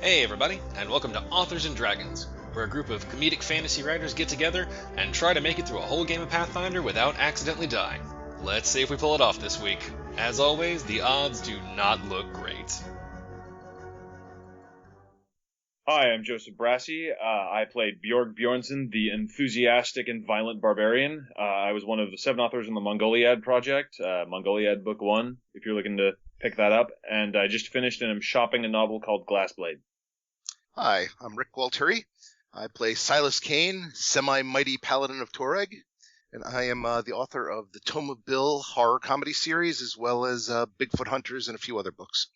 Hey everybody, and welcome to Authors and Dragons, where a group of comedic fantasy writers get together and try to make it through a whole game of Pathfinder without accidentally dying. Let's see if we pull it off this week. As always, the odds do not look great. Hi, I'm Joseph Brassi. I played Bjorg Bjornsson, the enthusiastic and violent barbarian. I was one of the 7 authors in the Mongoliad project, Mongoliad Book 1, if you're looking to pick that up. And I just finished and am shopping a novel called Glassblade. Hi, I'm Rick Gualteri. I play Silas Kane, semi-mighty paladin of Toreg, and I am the author of the Tome of Bill horror comedy series, as well as Bigfoot Hunters and a few other books.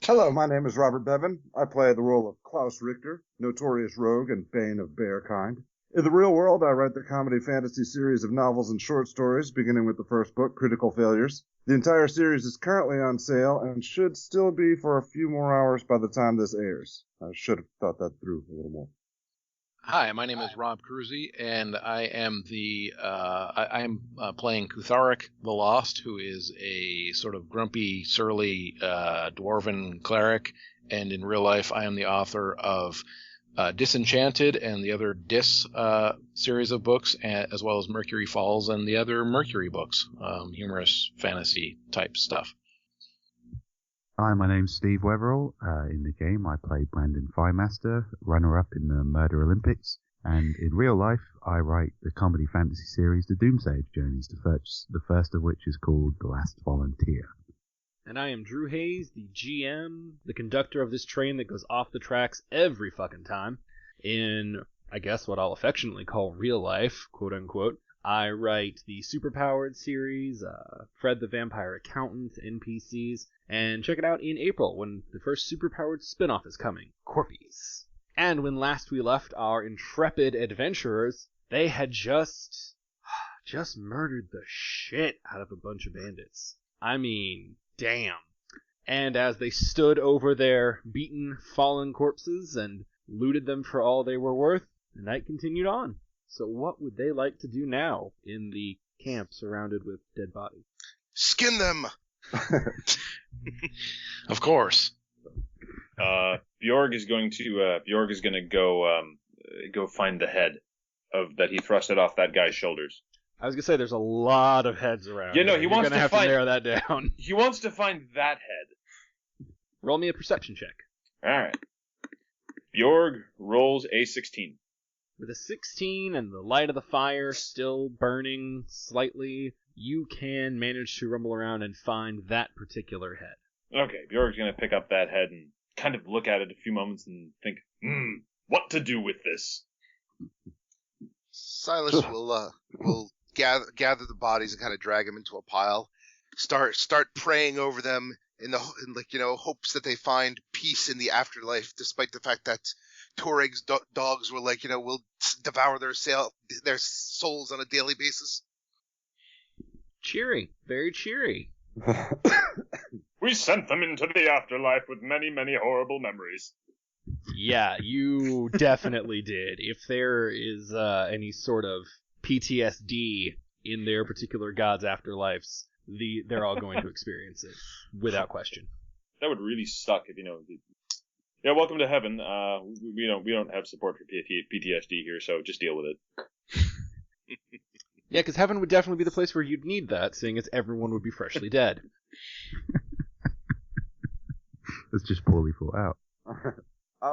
Hello, my name is Robert Bevan. I play the role of Klaus Richter, notorious rogue and bane of bearkind. In the real world, I write the comedy fantasy series of novels and short stories, beginning with the first book, Critical Failures. The entire series is currently on sale and should still be for a few more hours by the time this airs. I should have thought that through a little more. Hi, my name is Rob Cruzy, and I am playing Kutharik the Lost, who is a sort of grumpy, surly dwarven cleric, and in real life I am the author of Disenchanted and the other Dis series of books, as well as Mercury Falls and the other Mercury books, humorous fantasy type stuff. Hi, my name's Steve Wetherall. In the game, I play Brandon Firemaster, runner-up in the Murder Olympics. And in real life, I write the comedy fantasy series The Doomsday Journeys, the first of which is called The Last Volunteer. And I am Drew Hayes, the GM, the conductor of this train that goes off the tracks every fucking time. In, I guess, what I'll affectionately call real life, quote-unquote, I write the Superpowered series, Fred the Vampire Accountant, NPCs, and check it out in April when the first Superpowered spin-off is coming, Corpies. And when last we left our intrepid adventurers, they had just murdered the shit out of a bunch of bandits. I mean, damn. And as they stood over their beaten, fallen corpses and looted them for all they were worth, the night continued on. So what would they like to do now in the camp surrounded with dead bodies? Skin them! Of course. Bjorg is going to go find the head that he thrusted off that guy's shoulders. I was gonna say there's a lot of heads around. Yeah, no, he wants to have find, to narrow that down. He wants to find that head. Roll me a perception check. All right. Bjorg rolls a 16. With a 16 and the light of the fire still burning slightly, you can manage to rumble around and find that particular head. Okay, Bjorg's going to pick up that head and kind of look at it a few moments and think, what to do with this? Silas will gather the bodies and kind of drag them into a pile. Start praying over them in hopes that they find peace in the afterlife, despite the fact that Toreg's dogs were will devour their souls on a daily basis. Cheery, very cheery. We sent them into the afterlife with many, many horrible memories. Yeah, you definitely did. If there is any sort of PTSD in their particular god's afterlives, they're all going to experience it, without question. That would really suck if, yeah, welcome to heaven. We don't have support for PTSD here, so just deal with it. Yeah, because heaven would definitely be the place where you'd need that, seeing as everyone would be freshly dead. That's just poorly thought out.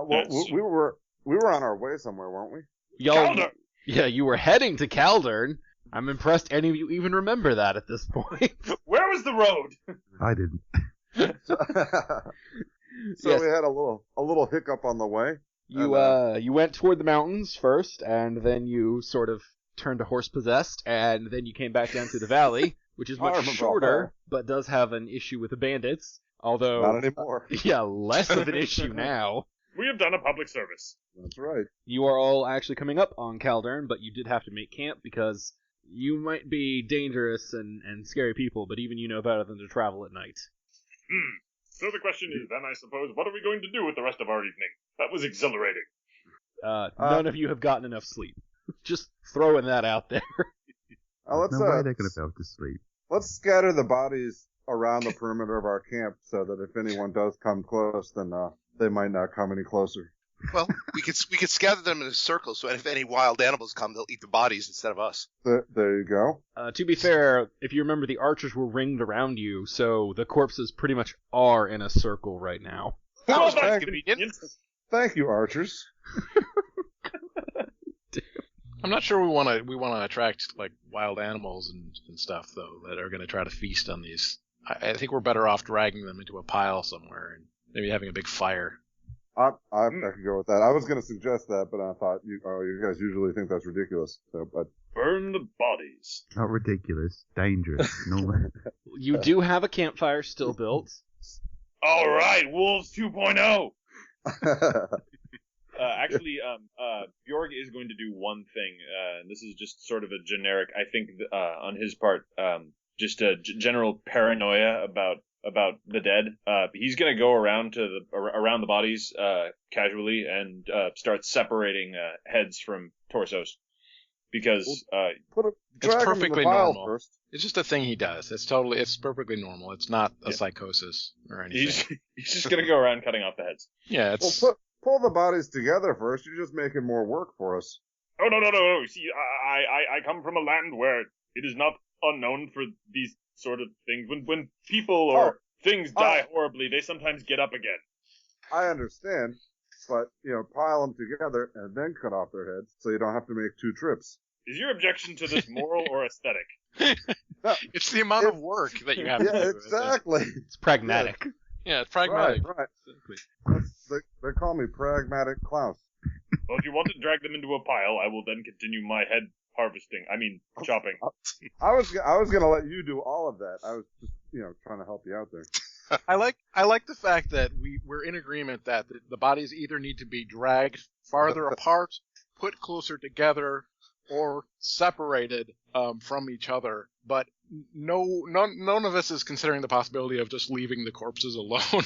We were on our way somewhere, weren't we? Caldern! Yeah, you were heading to Caldern. I'm impressed any of you even remember that at this point. Where was the road? I didn't. So yes. We had a little hiccup on the way. You went toward the mountains first, and then you sort of turned to horse possessed, and then you came back down to the valley, which is much shorter, but does have an issue with the bandits. Although not anymore. Yeah, less of an issue now. We have done a public service. That's right. You are all actually coming up on Caldern, but you did have to make camp because you might be dangerous and scary people, but even you know better than to travel at night. So the question is then, I suppose, what are we going to do with the rest of our evening? That was exhilarating. None of you have gotten enough sleep. Just throwing that out there. No way they're going to be able to sleep. Let's scatter the bodies around the perimeter of our camp so that if anyone does come close, then they might not come any closer. Well, we could scatter them in a circle, so if any wild animals come, they'll eat the bodies instead of us. There you go. To be fair, if you remember, the archers were ringed around you, so the corpses pretty much are in a circle right now. That was Well, pretty that's convenient. Thank you, archers. I'm not sure we want to attract like wild animals and stuff though that are going to try to feast on these. I think we're better off dragging them into a pile somewhere and maybe having a big fire. I could go with that. I was going to suggest that, but I thought you guys usually think that's ridiculous. So, but Burn the bodies. Not ridiculous, dangerous. No. You do have a campfire still built. All right, Wolves 2.0. Actually, Bjorg is going to do one thing. This is just sort of a generic, I think, on his part, just a general paranoia about the dead. He's going to go around around the bodies casually and start separating heads from torsos because It's perfectly normal. First. It's just a thing he does. It's perfectly normal. It's not a psychosis or anything. he's just going to go around cutting off the heads. Yeah, it's Pull the bodies together first. You're just making more work for us. Oh no! See, I come from a land where it is not unknown for these sort of things. When people or things die horribly, they sometimes get up again. I understand, but pile them together and then cut off their heads, so you don't have to make 2 trips. Is your objection to this moral or aesthetic? it's the amount of work that you have to do. Yeah, exactly. It's pragmatic. Yeah, it's pragmatic. Right. They call me Pragmatic Klaus. Well, if you want to drag them into a pile, I will then continue my head harvesting. I mean, chopping. I was gonna let you do all of that. I was just trying to help you out there. I like the fact that we're in agreement that the bodies either need to be dragged farther apart, put closer together, or separated from each other. But none of us is considering the possibility of just leaving the corpses alone.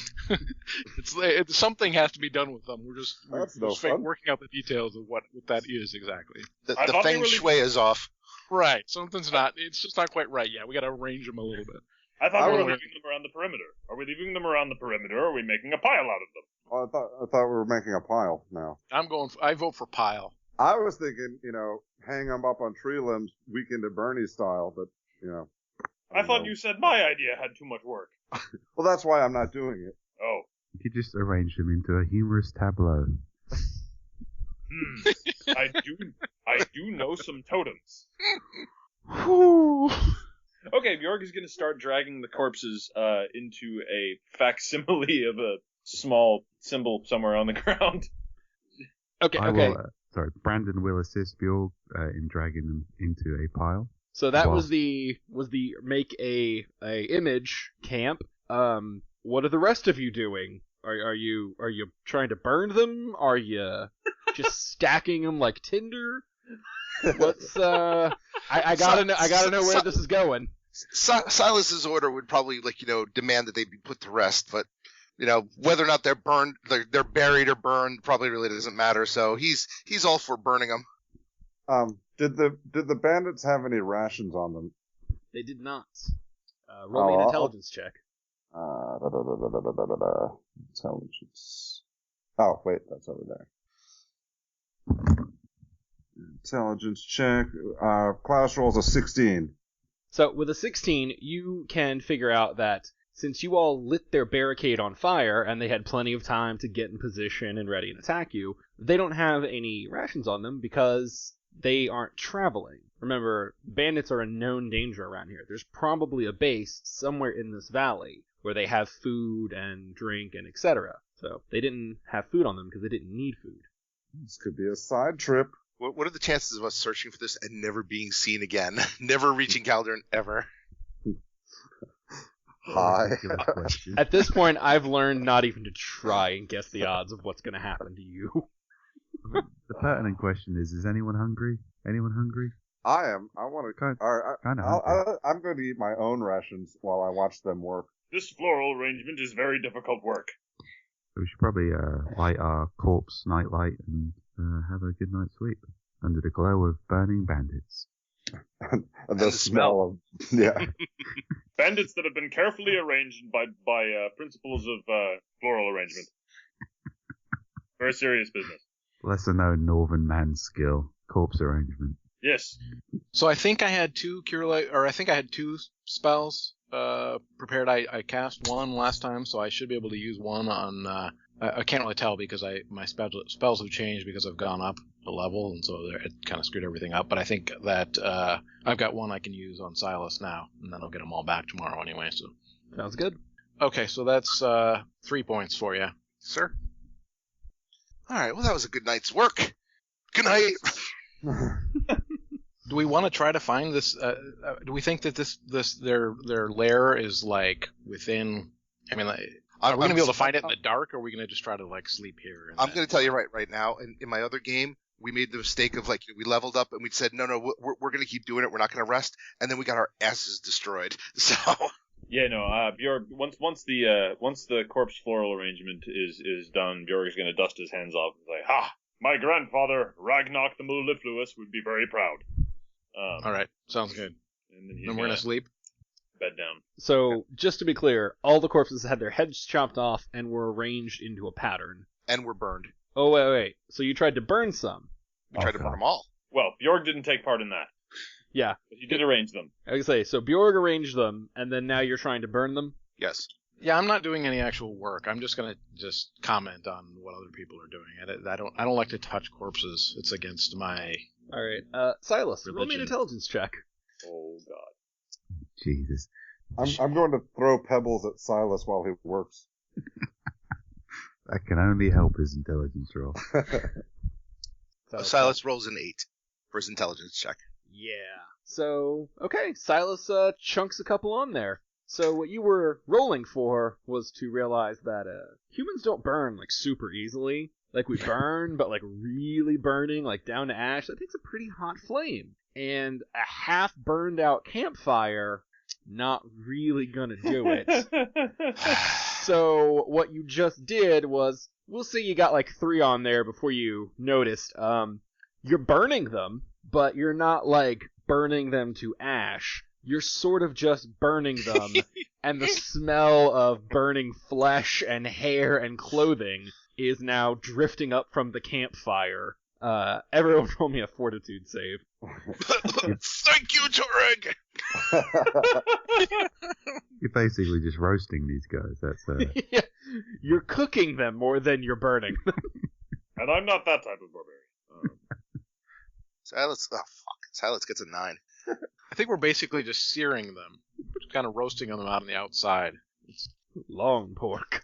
Something has to be done with them. We're just working out the details of what that is exactly. The feng shui is off. Right. It's just not quite right yet. We got to arrange them a little bit. I thought we were leaving them around the perimeter. Are we leaving them around the perimeter, or are we making a pile out of them? Well, I thought we were making a pile now. I vote for pile. I was thinking, hang them up on tree limbs, Weekend at Bernie's style, but, I thought you said my idea had too much work. Well, that's why I'm not doing it. Oh. You could just arrange them into a humorous tableau. I do know some totems. Okay, Bjorg is going to start dragging the corpses into a facsimile of a small symbol somewhere on the ground. Okay. Brandon will assist Bjorg in dragging them into a pile. So that was the make a image camp. What are the rest of you doing? Are you trying to burn them? Are you just stacking them like tinder? What's I gotta know where this is going. Silas's order would probably demand that they be put to rest, but whether or not they're burned, they're buried or burned, probably really doesn't matter. So he's all for burning them. Did the bandits have any rations on them? They did not. Roll me an intelligence check. Intelligence. Oh, wait, that's over there. Intelligence check. Klaus rolls a 16. So with a 16, you can figure out that since you all lit their barricade on fire and they had plenty of time to get in position and ready and attack you, they don't have any rations on them because they aren't traveling. Remember, bandits are a known danger around here. There's probably a base somewhere in this valley where they have food and drink and etc. So they didn't have food on them because they didn't need food. This could be a side trip. What are the chances of us searching for this and never being seen again? Never reaching Caldern ever? Hi. At this point, I've learned not even to try and guess the odds of what's going to happen to you. The pertinent question is anyone hungry? Anyone hungry? I am. I want to. I'm going to eat my own rations while I watch them work. This floral arrangement is very difficult work. So we should probably light our corpse nightlight and have a good night's sleep under the glow of burning bandits. and the smell of Bandits that have been carefully arranged by principles of floral arrangement. Very serious business. Lesser known Northern man's skill, corpse arrangement. Yes. So I think I had two spells prepared. I cast one last time, so I should be able to use one on. I can't really tell because my spells have changed because I've gone up a level, and so it kind of screwed everything up. But I think that I've got one I can use on Silas now, and then I'll get them all back tomorrow anyway. So Sounds good. okay, so that's 3 points for you, sir. All right. Well, that was a good night's work. Good night. Do we want to try to find this? Do we think that their lair is like within? I mean, like, are we gonna be able to find it in the dark, or are we gonna just try to like sleep here? I'm going to tell you right now. In my other game, we made the mistake of like we leveled up and we said no, we're going to keep doing it. We're not going to rest, and then we got our asses destroyed. So Yeah, no. Bjorg, once the corpse floral arrangement is done, Bjorg is going to dust his hands off and say, "Ha! My grandfather Ragnar the Mellifluous would be very proud." All right, sounds good. And then Then we're gonna sleep. bed down. So, just to be clear, all the corpses had their heads chopped off and were arranged into a pattern. and we're burned. Oh, wait. So you tried to burn some? We tried to burn them all. Well, Bjorg didn't take part in that, Yeah. but he did arrange them. I was gonna say, so Bjorg arranged them, and then now you're trying to burn them? Yes. Yeah, I'm not doing any actual work. I'm just gonna comment on what other people are doing. I don't like to touch corpses. It's against my. Alright, Silas, roll me an Religion. intelligence check. Oh God. Jesus. I'm going to throw pebbles at Silas while he works. That can only help his intelligence roll. Silas rolls an 8 for his intelligence check. Yeah. So, okay, Silas chunks a couple on there. So what you were rolling for was to realize that humans don't burn like super easily. Like we burn, but like really burning, like down to ash. That takes a pretty hot flame. And a half burned out campfire, not really gonna do it. So what you just did was, we'll say you got like 3 on there before you noticed. You're burning them, but you're not like burning them to ash. You're sort of just burning them, and the smell of burning flesh and hair and clothing is now drifting up from the campfire. Everyone roll me a fortitude save. Thank you, Toreg! You're basically just roasting these guys. That's Yeah, you're cooking them more than you're burning them. And I'm not that type of barbarian. Silas gets a 9. I think we're basically just searing them, just kind of roasting them out on the outside. Long pork.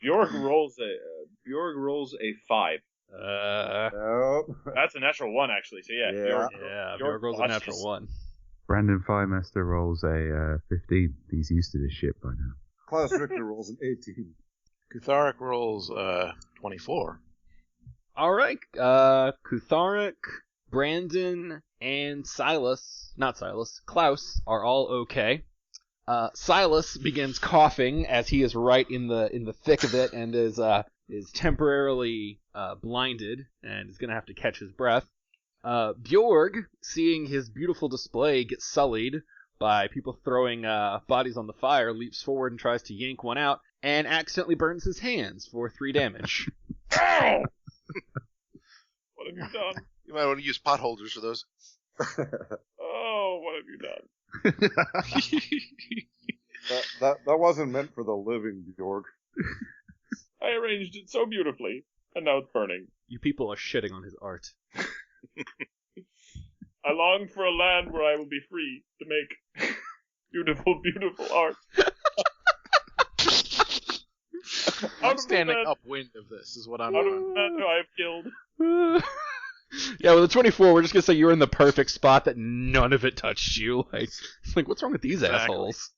Bjorg rolls a 5. Nope. That's a natural 1, actually. So yeah. Bjorg rolls a natural 1. Brandon Firemaster rolls a 15. He's used to this shit by now. Klaus Richter rolls an 18. Kutharic rolls 24. Alright, Kutharic, Brandon, and Klaus are all okay. Silas begins coughing as he is right in the thick of it and is temporarily blinded and is going to have to catch his breath. Bjorg, seeing his beautiful display get sullied by people throwing bodies on the fire, leaps forward and tries to yank one out and accidentally burns his hands for 3 damage. Ow! What have you done? You might want to use pot holders for those. Oh, what have you done? That wasn't meant for the living, Bjorg. I arranged it so beautifully, and now it's burning. You people are shitting on his art. I long for a land where I will be free to make beautiful, beautiful art. I'm standing upwind of this, is what I'm Out of doing. the men who I have killed. Yeah, with a 24, we're just gonna say you're in the perfect spot that none of it touched you. Like, what's wrong with these assholes?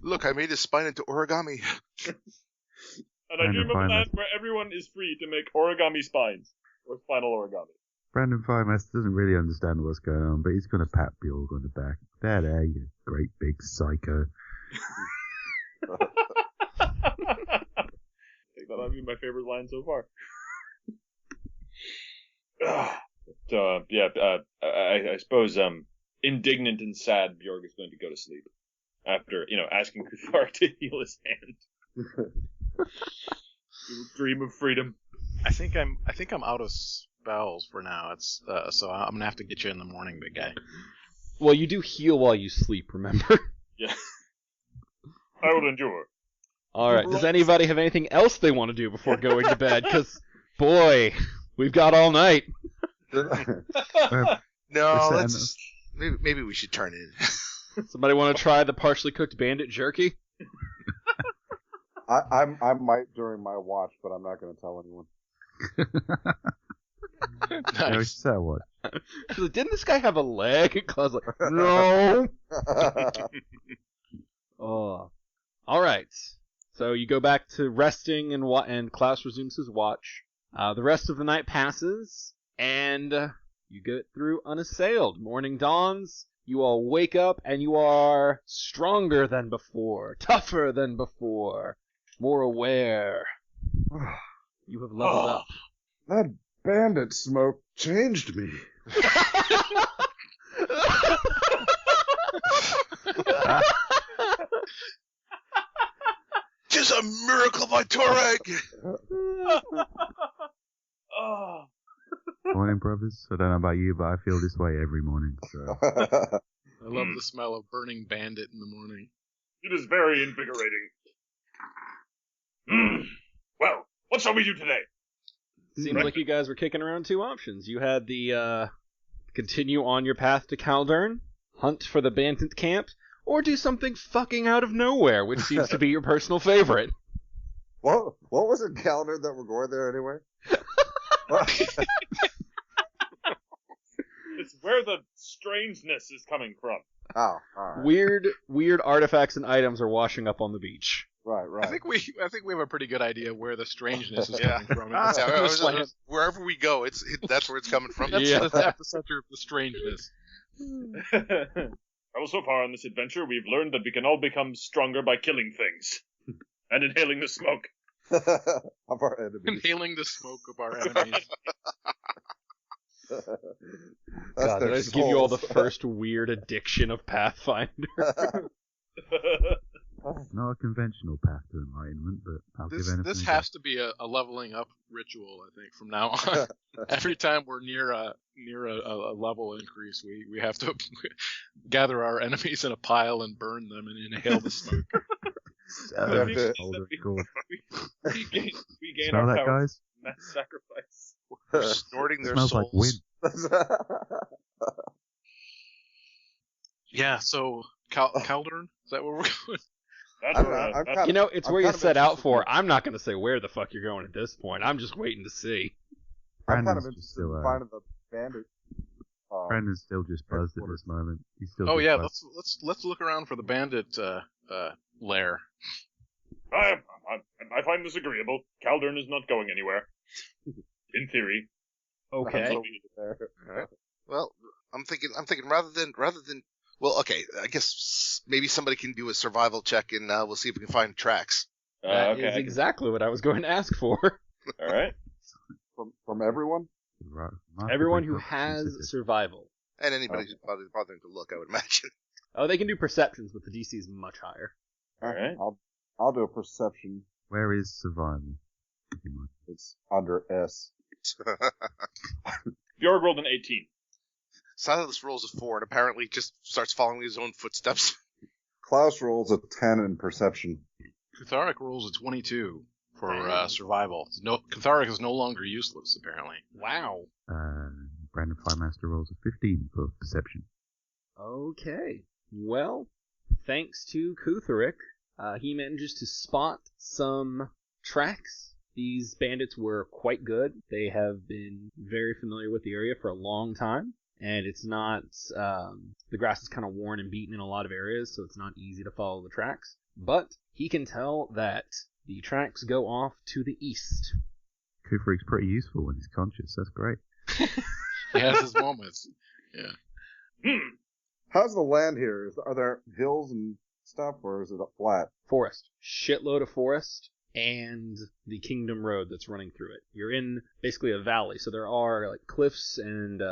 Look, I made his spine into origami. And I dream of a land where everyone is free to make origami spines. Or spinal origami. Brandon Firemaster doesn't really understand what's going on, but he's going to pat Bjorg on the back. There, you great big psycho. I think that might be my favorite line so far. So, I suppose, indignant and sad, Bjorg is going to go to sleep. After, asking Kuthar to heal his hand. You'll dream of freedom. I think I'm out of spells for now. It's so I'm gonna have to get you in the morning, big guy. Well, you do heal while you sleep, remember? Yeah. I will endure. All right. Does anybody have anything else they want to do before going to bed? Because, boy, we've got all night. No, maybe we should turn in. Somebody want to try the partially cooked bandit jerky? I might during my watch, but I'm not going to tell anyone. Nice. So what? She's like, didn't this guy have a leg? And Claude's like, no. Oh. All right. So you go back to resting, and Klaus resumes his watch. The rest of the night passes, and you get through unassailed. Morning dawns. You all wake up, and you are stronger than before, tougher than before, more aware. You have leveled up. That bandit smoke changed me. Just a miracle by Torag! Oh. Morning, brothers. I don't know about you, but I feel this way every morning. So. I love the smell of burning bandit in the morning. It is very invigorating. Well, what shall we do today? Seems like you guys were kicking around two options. You had the continue on your path to Caldern, hunt for the bandit camp, or do something fucking out of nowhere, which seems to be your personal favorite. What was it, calendar that we're going there anyway? It's where the strangeness is coming from. Oh, all right. Weird artifacts and items are washing up on the beach. Right. I think we have a pretty good idea where the strangeness is Yeah. coming from. Wherever we go, that's where it's coming from. That's Yeah. the epicenter of the strangeness. Well, so far on this adventure, we've learned that we can all become stronger by killing things and inhaling the smoke. Of our enemies. Inhaling the smoke of our enemies. God, did I just give you all the first weird addiction of Pathfinder? Not a conventional path to enlightenment, but I'll give anything. This has to be a leveling up ritual, I think, from now on. Every time we're near a level increase, we have to gather our enemies in a pile and burn them and inhale the smoke. We gain Smell our that, power guys? from mass sacrifice. We're snorting their Smells souls. like wind. Yeah, so Caldern, is that where we're going? It's where you set out for. I'm not going to say where the fuck you're going at this point. I'm just waiting to see. I'm kind of Brandon's interested in finding the bandit. Brandon's still just buzzed at this moment. He's still. Oh just yeah, buzzed. let's look around for the bandit lair. I find this agreeable. Caldern is not going anywhere. In theory. Okay. Well, I'm thinking rather than well, okay, I guess maybe somebody can do a survival check and we'll see if we can find tracks. That is exactly what I was going to ask for. All right. From everyone? Right. Everyone who has survival. And anybody who's bothering to look, I would imagine. Oh, they can do perceptions, but the DC is much higher. All right. I'll do a perception. Where is survival? It's under S. Bjorg rolled an 18. Silas rolls a 4 and apparently just starts following his own footsteps. Klaus rolls a 10 in perception. Kutharic rolls a 22 for survival. Kutharic is no longer useless, apparently. Wow. Brandon Firemaster rolls a 15 for perception. Okay. Well, thanks to Kutharic, he manages to spot some tracks. These bandits were quite good. They have been very familiar with the area for a long time. And it's not, the grass is kind of worn and beaten in a lot of areas, so it's not easy to follow the tracks. But he can tell that the tracks go off to the east. Kufrik's pretty useful when he's conscious. That's great. He has his moments. Yeah. How's the land here? Are there hills and stuff, or is it a flat? Forest. Shitload of forest, and the Kingdom Road that's running through it. You're in basically a valley, so there are like cliffs and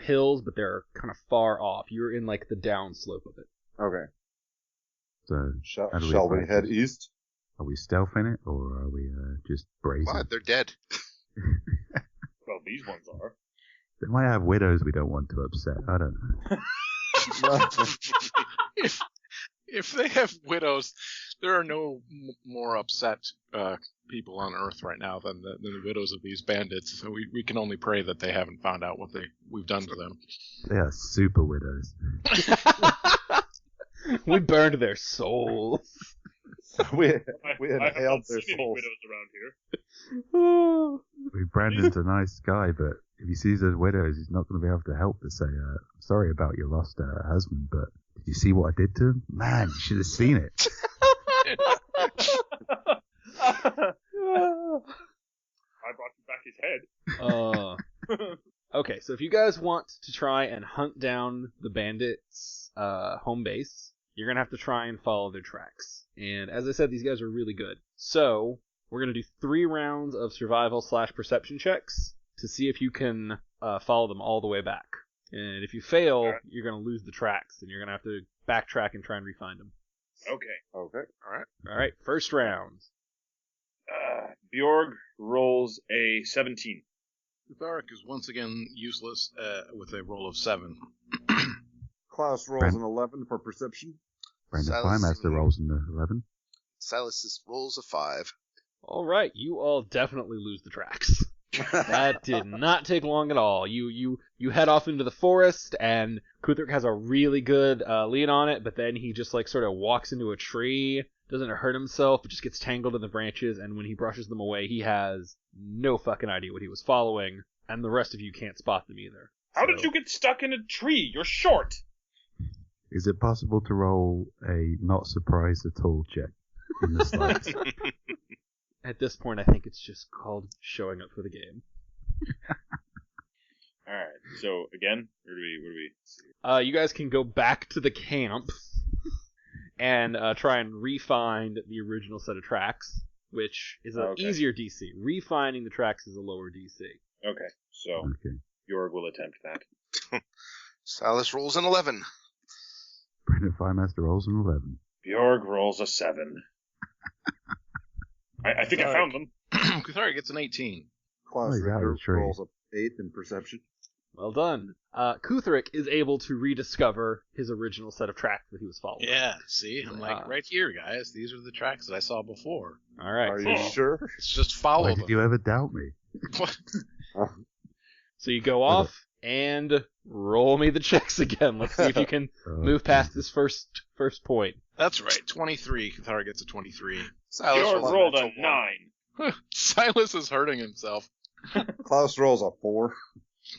hills, but they're kind of far off. You're in like the downslope of it. Okay. So Shall we head east? Are we stealthing it, or are we just brazen? What? They're dead. Well, these ones are. They might have widows we don't want to upset. I don't know. If they have widows, there are no more upset people on Earth right now than the widows of these bandits. So we can only pray that they haven't found out what we've done to them. They are super widows. We burned their souls. we I have inhaled not their seen any souls. widows around here. Brandon's a nice guy, but if he sees those widows, he's not going to be able to help but say, sorry about your lost husband, but did you see what I did to him? Man, you should have seen it. I brought you back his head. Okay, so if you guys want to try and hunt down the bandits' home base, you're going to have to try and follow their tracks. And as I said, these guys are really good. So we're going to do 3 rounds of survival/perception checks to see if you can follow them all the way back. And if you fail, Right. you're going to lose the tracks, and you're going to have to backtrack and try and refine them. Okay. Okay. All right, first round. Bjorg rolls a 17. Tharic is once again useless with a roll of 7. Klaus rolls an 11 for perception. Brandon Silas- Firemaster rolls in the 11. Silas rolls a 5. All right, you all definitely lose the tracks. That did not take long at all. You head off into the forest, and Kuthric has a really good lead on it, but then he just like sort of walks into a tree, doesn't hurt himself, but just gets tangled in the branches, and when he brushes them away, he has no fucking idea what he was following, and the rest of you can't spot them either. How did you get stuck in a tree? You're short. Is it possible to roll a not surprised at all check in the slides? At this point, I think it's just called showing up for the game. All right. So again, what do we see? You guys can go back to the camp and try and re-find the original set of tracks, which is an Okay. easier DC. Re-finding the tracks is a lower DC. Okay. So Okay. Bjorg will attempt that. Silas rolls an 11. Brandon Firemaster rolls an 11. Bjorg rolls a 7. I think I found them. Kutharic gets an 18. Klaus Oh, he's out of Richter the tree. rolls a 8 in perception. Well done. Kuthric is able to rediscover his original set of tracks that he was following. Yeah, see? I'm like, right here, guys. These are the tracks that I saw before. All right. Are you sure? It's just follow Why them. did you ever doubt me? What? So you go off and roll me the checks again. Let's see if you can move past this first point. That's right, 23. Kutharic gets a 23. Silas Bjorg rolls rolled a natural 1. 9. Silas is hurting himself. Klaus rolls a 4.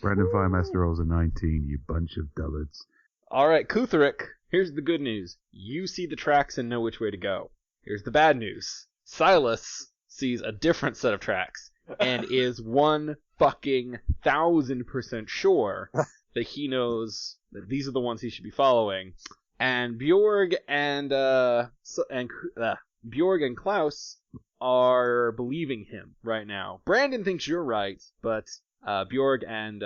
Brandon Firemaster rolls a 19, you bunch of dullards. All right, Kutharic, here's the good news. You see the tracks and know which way to go. Here's the bad news. Silas sees a different set of tracks and is 1,000% sure that he knows that these are the ones he should be following. And Bjorg and Klaus are believing him right now. Brandon thinks you're right, but Bjorg and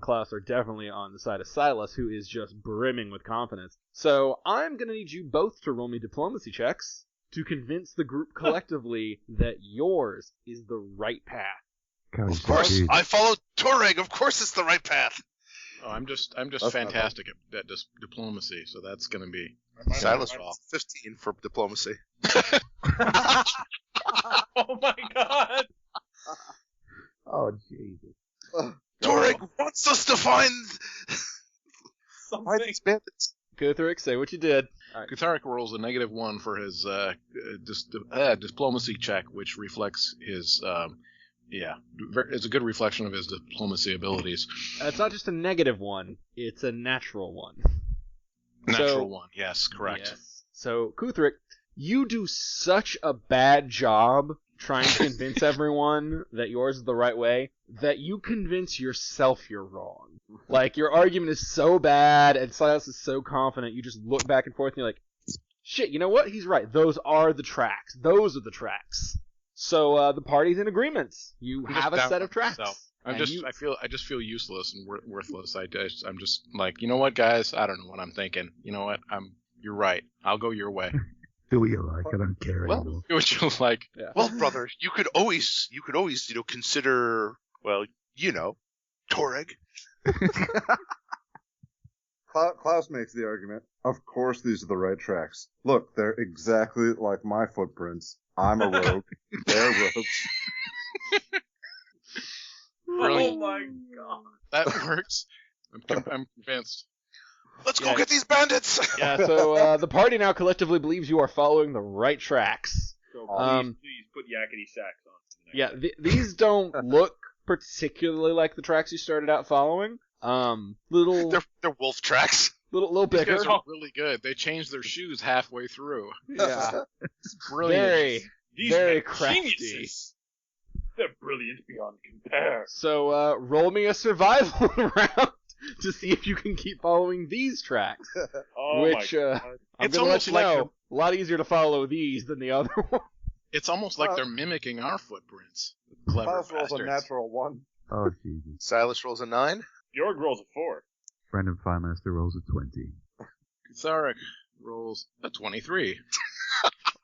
Klaus are definitely on the side of Silas, who is just brimming with confidence. So I'm gonna need you both to roll me diplomacy checks to convince the group collectively that yours is the right path. God, Of course, dude. I followed Toreg. Of course, it's the right path. Oh, I'm just That's fantastic at diplomacy, so that's going to be... Silas rolls 15 for diplomacy. Oh my god! Oh, Jesus. Toreg wants us to find Something. these bandits. Kutharic, say what you did. Kutharic rolls a -1 for his diplomacy check, which reflects his... it's a good reflection of his diplomacy abilities. It's not just a negative one, it's a natural one. Natural 1, yes, correct. Yes. So, Kuthric, you do such a bad job trying to convince everyone that yours is the right way that you convince yourself you're wrong. Like, your argument is so bad and Silas is so confident, you just look back and forth and you're like, shit, you know what? He's right. Those are the tracks. Those are the tracks. So, the party's in agreement. You I'm have a just set down of tracks. myself. And I just feel useless and worthless. I'm just like, you know what, guys? I don't know what I'm thinking. You know what? You're right. I'll go your way. Do what you like. I don't care anymore. Do what you like. Yeah. Well, brother, you could always, consider, Toreg. Klaus makes the argument. Of course, these are the right tracks. Look, they're exactly like my footprints. I'm a rogue. They're rogues. Brilliant. Oh my god. That works. I'm convinced. Let's go get these bandits. Yeah, so the party now collectively believes you are following the right tracks. So please put yakety sax on. Yeah, these don't look particularly like the tracks you started out following. Little They're wolf tracks. little These bigger. guys are really good. They changed their shoes halfway through. Yeah, It's brilliant. very crafty. Geniuses. They're brilliant beyond compare. So roll me a survival round to see if you can keep following these tracks. Oh Which my god. I'm It's gonna let almost you like know, a lot easier to follow these than the other one. It's almost like they're mimicking our footprints. Clever Klaus rolls a bastards. natural 1. Oh, Jesus. Silas rolls a 9. Bjorg rolls a 4. Brandon Firemaster rolls a 20. Kutharic rolls a 23.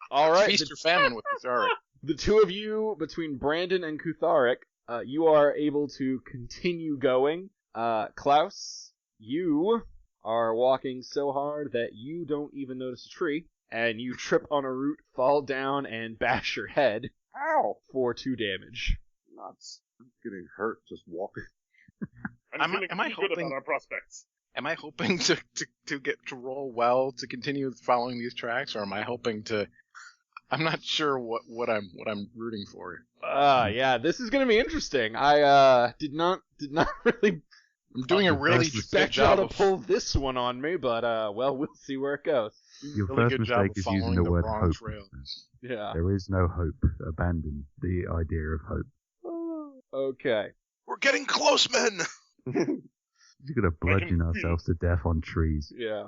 All right, Feast or famine with Kutharic. the two of you, between Brandon and Kutharic, you are able to continue going. Klaus, you are walking so hard that you don't even notice a tree, and you trip on a root, fall down, and bash your head Ow! for 2 damage. Nuts. I'm getting hurt just walking. I'm feeling am I pretty good hoping- about our prospects. Am I hoping to get to roll well to continue following these tracks, or am I hoping to? I'm not sure what I'm rooting for. Yeah, this is gonna be interesting. I did not really I'm doing a really good expect y'all job to of pull this one on me, but well, we'll see where it goes. Your really first good job mistake of is using following the the word wrong hope. trail. Yeah. There is no hope. Abandon the idea of hope. Okay. We're getting close, men. We're going to bludgeon ourselves to death on trees. Yeah.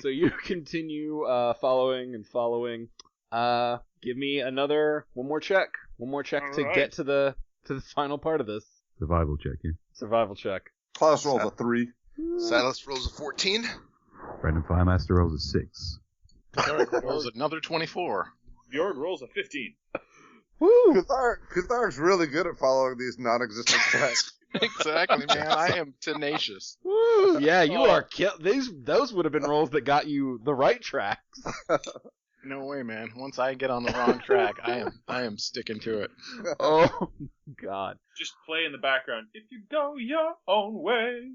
So you continue following and following. Give me one more check to Alright. get to the final part of this Survival check, yeah. survival check. Klaus rolls a 3. Silas rolls a 14. Brandon Firemaster rolls a 6. Kutharic rolls another 24. Bjorg rolls a 15. Woo! Kutharik's really good at following these non-existent tracks. Exactly, man. I am tenacious. Woo! Yeah, you are those would have been rolls that got you the right tracks. No way, man. Once I get on the wrong track, I am sticking to it. Oh God. Just play in the background. If you go your own way.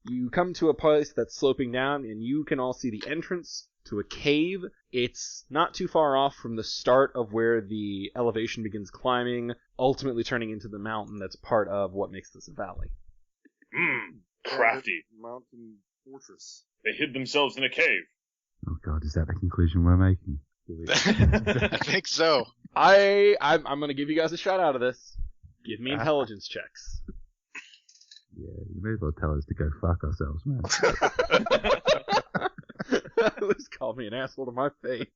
You come to a place that's sloping down, and you can all see the entrance to a cave. It's not too far off from the start of where the elevation begins climbing, ultimately turning into the mountain that's part of what makes this a valley. Crafty. Mountain fortress. They hid themselves in a cave. Oh god, is that the conclusion we're making? I think so. I'm going to give you guys a shot out of this. Give me intelligence checks. Yeah, you may as well tell us to go fuck ourselves, man. At least call me an asshole to my face.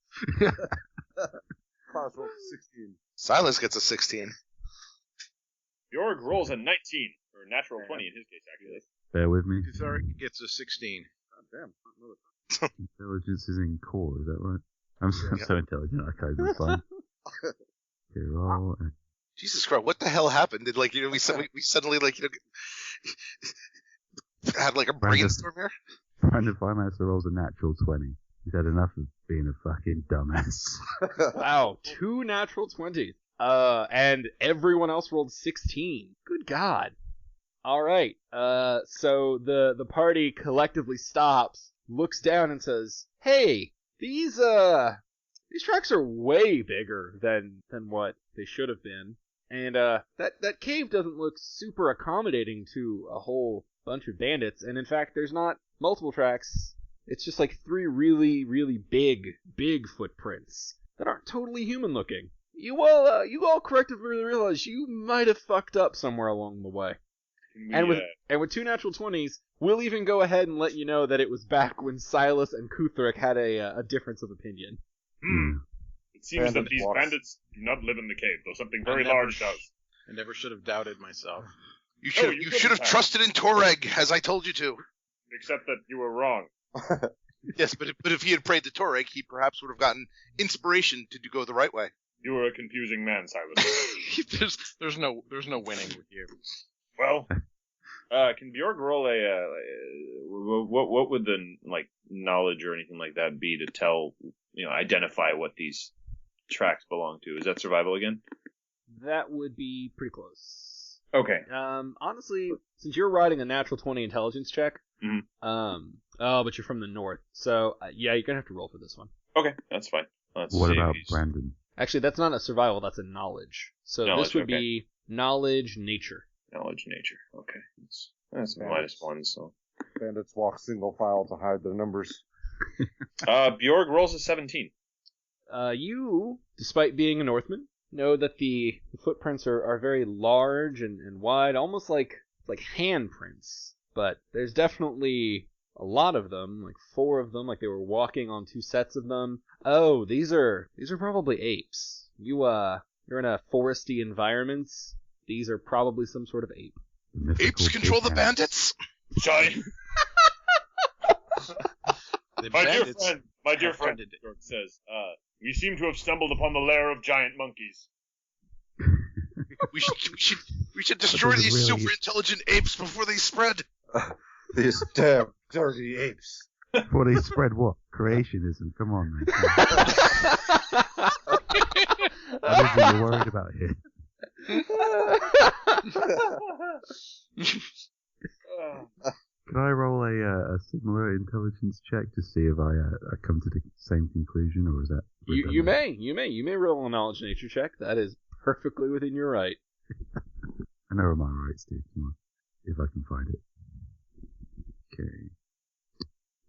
Klaus rolls a 16. Silas gets a 16. Bjorg rolls a 19. Or natural 20 in his case, actually. Bear with me. Kutharic gets a 16. God damn. Intelligence is in core, is that right? I'm so intelligent, I can't even find. Okay, roll. Jesus Christ, what the hell happened? Did we suddenly had like a brainstorm here? Brandon Firemaster rolls a natural 20. He's had enough of being a fucking dumbass. Wow, 2 natural 20s. And everyone else rolled 16. Good God. All right. So the party collectively stops, looks down, and says, "Hey, these tracks are way bigger than what they should have been, and that cave doesn't look super accommodating to a whole bunch of bandits. And in fact, there's not multiple tracks. It's just like 3 really, really big footprints that aren't totally human looking. You all collectively realize you might have fucked up somewhere along the way." And with 2 natural 20s, we'll even go ahead and let you know that it was back when Silas and Kutharic had a difference of opinion. It seems that Bandit these walks. bandits do not live in the cave, though something very never large sh- does. I never should have doubted myself. You Oh, should you have couldn't have. trusted in Toreg, as I told you to. Except that you were wrong. Yes, but if he had prayed to Torek, he perhaps would have gotten inspiration to go the right way. You are a confusing man, Silas. there's no winning with you. Well, can Bjorg roll what would the knowledge or anything like that be to tell, identify what these tracks belong to? Is that survival again? That would be pretty close. Okay. Honestly, since you're riding a natural 20 intelligence check, but you're from the north, so yeah, you're gonna have to roll for this one. Okay, that's fine. Let's What see about these. Brandon? Actually, that's not a survival, that's a knowledge. So Knowledge, this would okay. be knowledge nature. Knowledge, nature. Okay, that's Bandits. -1. So Bandits walk single file to hide their numbers. Bjorg rolls a 17. You, despite being a Northman, know that the footprints are very large and wide, almost like handprints. But there's definitely a lot of them, like 4 of them, like they were walking on 2 sets of them. Oh, these are probably apes. You're in a foresty environment. These are probably some sort of ape. Apes control the bandits? Sorry. The My dear friend, Bjorg says, we seem to have stumbled upon the lair of giant monkeys. We should destroy these really- super intelligent apes before they spread. These damn dirty apes. Well, they spread what? Creationism. Come on, man. I don't think you're worried about here. Can I roll a similar intelligence check to see if I come to the same conclusion, or is that? You may roll a knowledge nature check. That is perfectly within your right. I know am I right, Steve? Come on, if I can find it. Okay.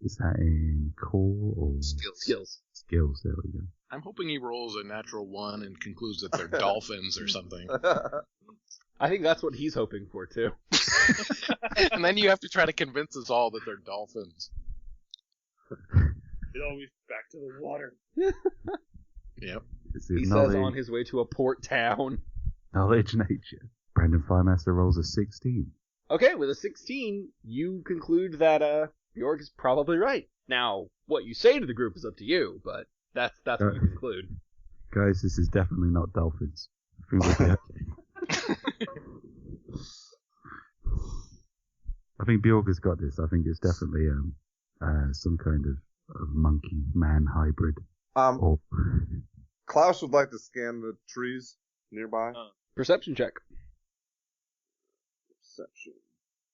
Is that in core or Skills. skills? There we go. I'm hoping he rolls a natural 1 and concludes that they're dolphins or something. I think that's what he's hoping for too. And then you have to try to convince us all that they're dolphins. It always back to the water. Yep. This is He knowledge, says on his way to a port town. knowledge nature. Brandon Firemaster rolls a 16. Okay, with a 16, you conclude that Bjorg is probably right. Now, what you say to the group is up to you, but that's what you conclude. Guys, this is definitely not dolphins. I think we'll be okay. I think Bjorg has got this. I think it's definitely some kind of monkey man hybrid. Or Klaus would like to scan the trees nearby. Perception check. Perception.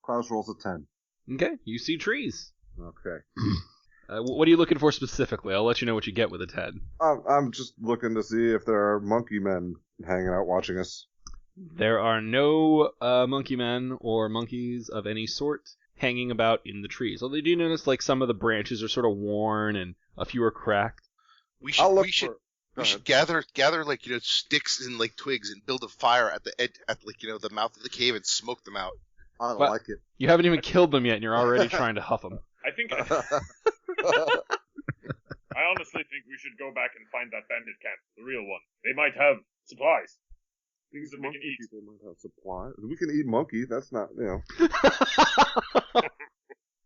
Klaus rolls a 10. Okay, you see trees. Okay. What are you looking for specifically? I'll let you know what you get with a 10. I'm just looking to see if there are monkey men hanging out watching us. There are no monkey men or monkeys of any sort hanging about in the trees. Although you do notice like some of the branches are sort of worn and a few are cracked. We I'll look should for. we should gather like sticks and like twigs and build a fire at the edge at the mouth of the cave and smoke them out. I don't Well- like it. You haven't even killed them yet and you're already trying to huff them. I think. I honestly think we should go back and find that bandit camp, the real one. They might have supplies. Things that we Monkey can eat. people might have supplies. We can eat monkey. That's not,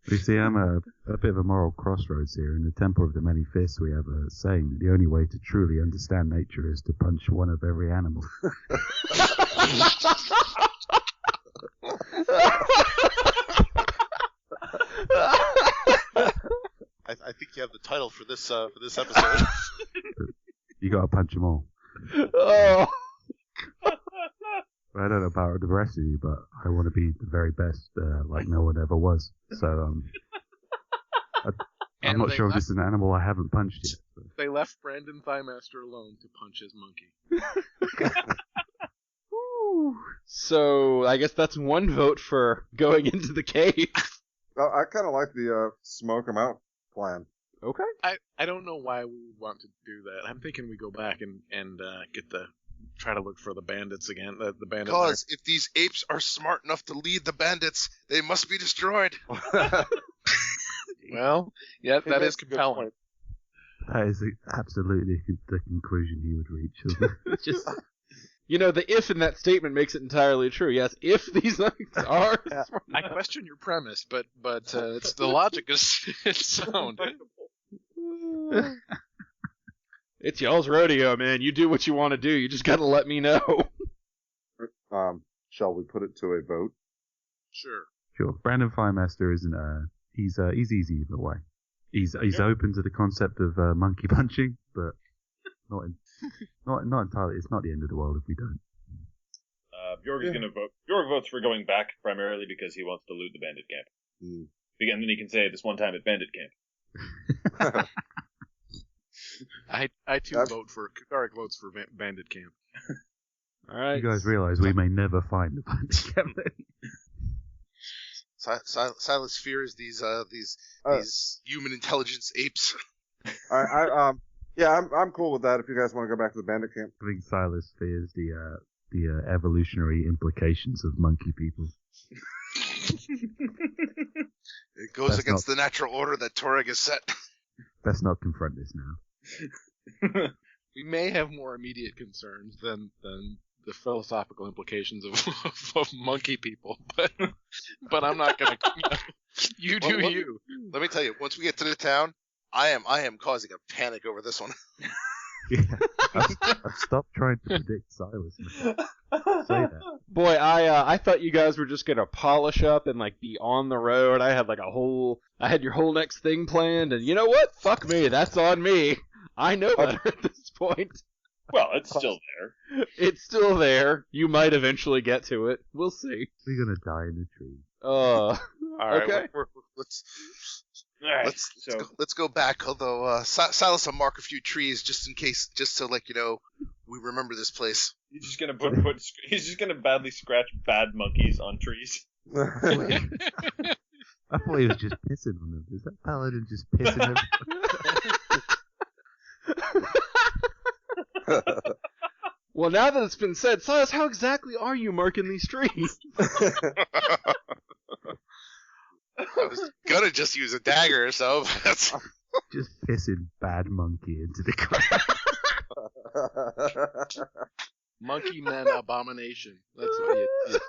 you see, I'm a bit of a moral crossroads here. In the Temple of the Many Fists, we have a saying that the only way to truly understand nature is to punch one of every animal. I think you have the title for this episode. You gotta punch them all. Oh. I don't know about the rest of you, but I want to be the very best, like no one ever was. So, I'm And not they sure if left- this is an animal I haven't punched yet. So. They left Brandon Thighmaster alone to punch his monkey. So I guess that's one vote for going into the cave. I kind of like the smoke them out plan. Okay. I don't know why we would want to do that. I'm thinking we go back and try to look for the bandits again. The bandit. Because if these apes are smart enough to lead the bandits, they must be destroyed. Well, yeah, that is That's a good compelling. point. That is absolutely the conclusion he would reach. Isn't it? Just the if in that statement makes it entirely true. Yes, if these knights are smart I enough. question your premise, but it's the logic is it's sound. It's y'all's rodeo, man. You do what you want to do. You just gotta let me know. Shall we put it to a vote? Sure. Sure. Brandon Firemaster isn't he's easy either way. He's open to the concept of monkey punching, but not entirely. It's not the end of the world if we don't. Bjorg is going to vote. Bjorg votes for going back primarily because he wants to loot the bandit camp. And then he can say this one time at bandit camp. I too vote for Kutharic votes for bandit camp. All right. You guys realize we may never find the bandit camp. Silas fears these human intelligence apes. I'm cool with that. If you guys want to go back to the bandit camp, I think Silas fears the evolutionary implications of monkey people. It goes against the natural order that Torag has set. Let's not confront this now. We may have more immediate concerns than the philosophical implications of monkey people, but I'm not gonna. You do you. Let me tell you. Once we get to the town, I am causing a panic over this one. Yeah, I've stopped trying to predict Silas. Say that. Boy, I thought you guys were just gonna polish up and like be on the road. I had your whole next thing planned, and you know what? Fuck me, that's on me. I know better at this point. Well, it's still there. It's still there. You might eventually get to it. We'll see. We're gonna die in the tree. All right, okay. Let's go back. Although Silas will mark a few trees just in case, just so like we remember this place. He's just gonna he's just gonna badly scratch bad monkeys on trees. I thought he was just pissing on them. Is that paladin just pissing on them? Well, now that it's been said, Silas, how exactly are you marking these trees? I was gonna just use a dagger or so. But just pissing bad monkey into the ground. Monkey men abomination. That's what he is.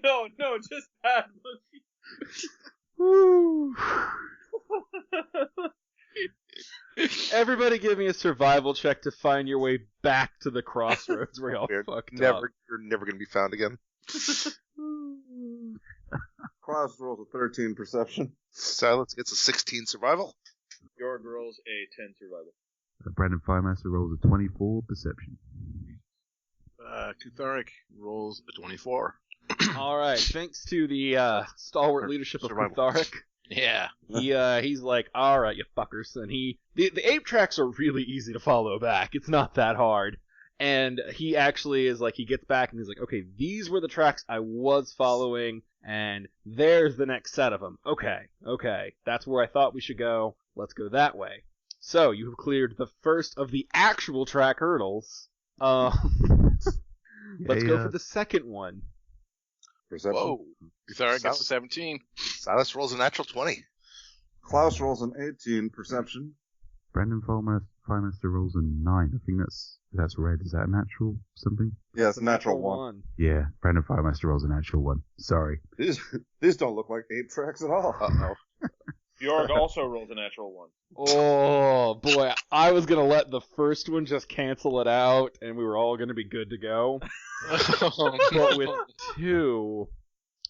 No, just bad monkey. Everybody give me a survival check to find your way back to the crossroads where y'all fucked up. You're never gonna be found again. Klaus rolls a 13 perception. Silence gets a 16 survival. Bjorg rolls a 10 survival. Brandon Firemaster rolls a 24 perception. Kutharic rolls a 24. All right, thanks to the stalwart leadership of Kutharic. Yeah. He's like, all right, you fuckers, and the ape tracks are really easy to follow back. It's not that hard. And he actually is like, he gets back and he's like, okay, these were the tracks I was following, and there's the next set of them. Okay, that's where I thought we should go. Let's go that way. So, you have cleared the first of the actual track hurdles. Let's go for the second one. Perception. Whoa. Kutharic gets a 17. Silas rolls a natural 20. Klaus rolls an 18 perception. Brandon Firemaster rolls a 9. I think that's red. Is that a natural something? Yeah, it's a natural 1. Yeah, Brandon Firemaster rolls a natural 1. Sorry. These don't look like ape tracks at all. Uh-oh. Bjorg also rolls a natural 1. Oh, boy. I was going to let the first one just cancel it out, and we were all going to be good to go. But with 2...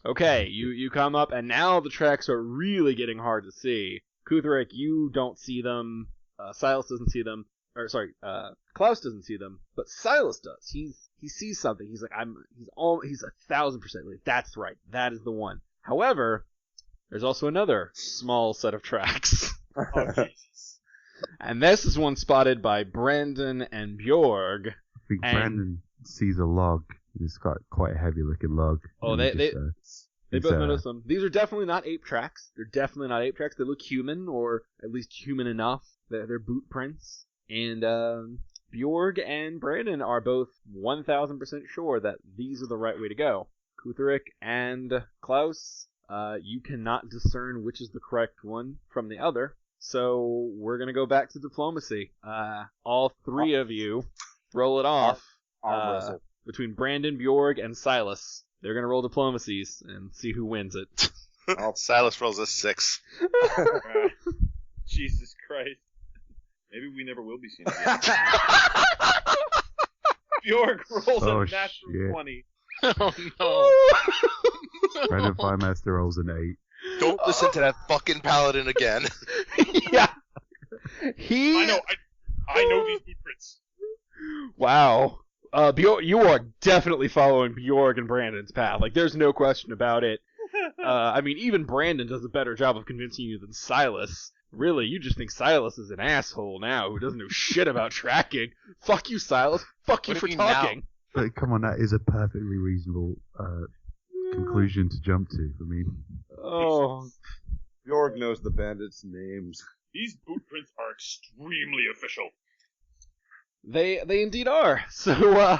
Okay, you come up, and now the tracks are really getting hard to see. Kutharic, you don't see them. Silas doesn't see them. Klaus doesn't see them, but Silas does. He sees something. He's like, he's 1,000% like, that's right. That is the one. However, there's also another small set of tracks. Oh, Jesus. And this is one spotted by Brandon and Bjorg. I think Brandon sees a log. It's got quite a heavy looking log. Oh, they both notice them. These are definitely not ape tracks. They're definitely not ape tracks. They look human, or at least human enough. They're boot prints. And Bjorg and Brandon are both 1,000% sure that these are the right way to go. Kutharic and Klaus, you cannot discern which is the correct one from the other. So we're going to go back to diplomacy. All three of you roll it off between Brandon, Bjorg, and Silas. They're going to roll diplomacies and see who wins it. Silas rolls a 6. Jesus Christ. Maybe we never will be seen again. Bjorg rolls a natural 20. Oh, no. Brandon Firemaster rolls an 8. Don't listen to that fucking paladin again. Yeah. I know these blueprints. Wow. Bjorg, you are definitely following Bjorg and Brandon's path. Like, there's no question about it. I mean, even Brandon does a better job of convincing you than Silas. Really, you just think Silas is an asshole now who doesn't know shit about tracking. Fuck you, Silas. Fuck you for talking. But come on, that is a perfectly reasonable conclusion to jump to for me. Oh. Bjorg knows the bandits' names. These blueprints are extremely official. They indeed are. So,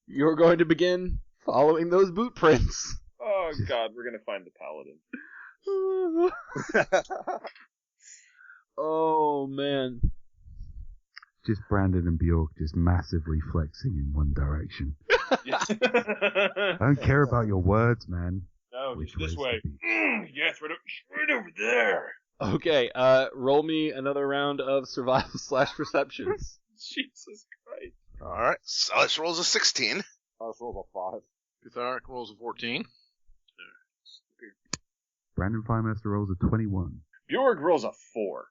you're going to begin following those boot prints. Oh god, we're gonna find the paladin. Oh, man. Just Brandon and Bjork just massively flexing in one direction. I don't care about your words, man. No, Which just this way. way? Yes, right over there. Okay, roll me another round of survival/perceptions. Jesus Christ. Alright, Silas rolls a 16. Silas rolls a 5. Pytharic rolls a 14. Brandon Firemaster rolls a 21. Bjorg rolls a 4.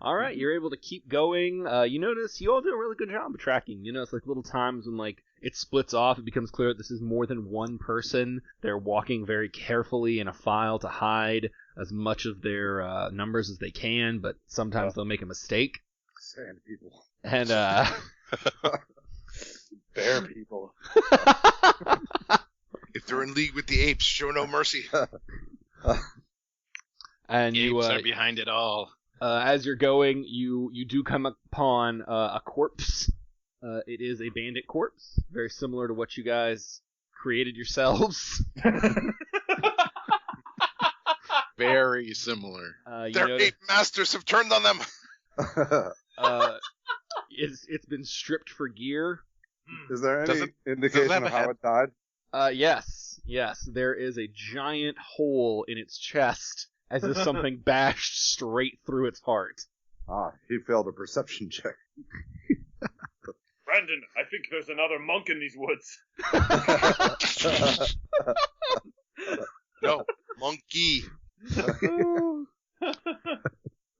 Alright, you're able to keep going. You notice you all do a really good job of tracking. You notice, like, little times when, like, it splits off, it becomes clear that this is more than one person. They're walking very carefully in a file to hide as much of their numbers as they can, but sometimes they'll make a mistake. Sand people. And, Bear people. If they're in league with the apes, show no mercy. and you, Apes are behind it all. as you're going, you do come upon a corpse. It is a bandit corpse, very similar to what you guys created yourselves. Very similar. Their ape masters have turned on them. It's been stripped for gear. Is there any indication of how it died? Yes. There is a giant hole in its chest, as if something bashed straight through its heart. Ah, he failed a perception check. Brandon, I think there's another monk in these woods. No, monkey.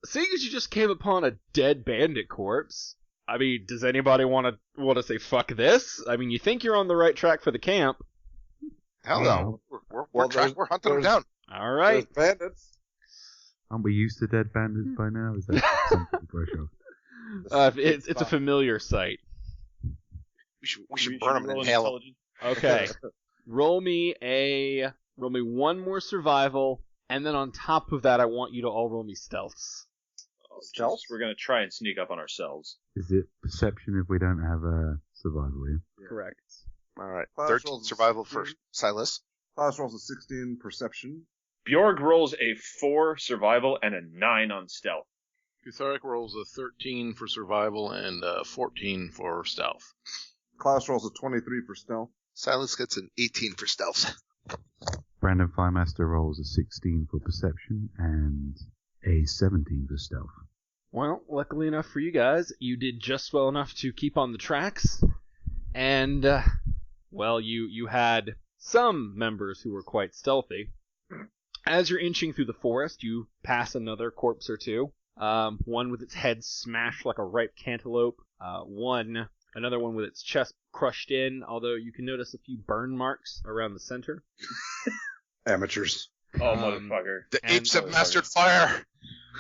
Seeing as you just came upon a dead bandit corpse, I mean, does anybody want to say fuck this? I mean, you think you're on the right track for the camp. Hell no. We're hunting them down. All right. There's bandits. Aren't we used to dead bandits by now? Is that something to brush off? It's a familiar sight. We should burn them and inhale them. Okay. Roll me one more survival, and then on top of that, I want you to all roll me stealths. Stealth? We're going to try and sneak up on ourselves. Is it perception if we don't have a survival here? Yeah. Correct. Alright, Class 13 rolls a survival 16. for Silas. Class rolls a 16 perception. Bjorg rolls a 4 survival and a 9 on stealth. Pytharic rolls a 13 for survival and a 14 for stealth. Klaus rolls a 23 for stealth. Silas gets an 18 for stealth. Brandon Firemaster rolls a 16 for perception and a 17 for stealth. Well, luckily enough for you guys, you did just well enough to keep on the tracks, and, well, you had some members who were quite stealthy. As you're inching through the forest, you pass another corpse or two, one with its head smashed like a ripe cantaloupe, another one with its chest crushed in, although you can notice a few burn marks around the center. Amateurs. Oh, motherfucker. The apes have mastered fire!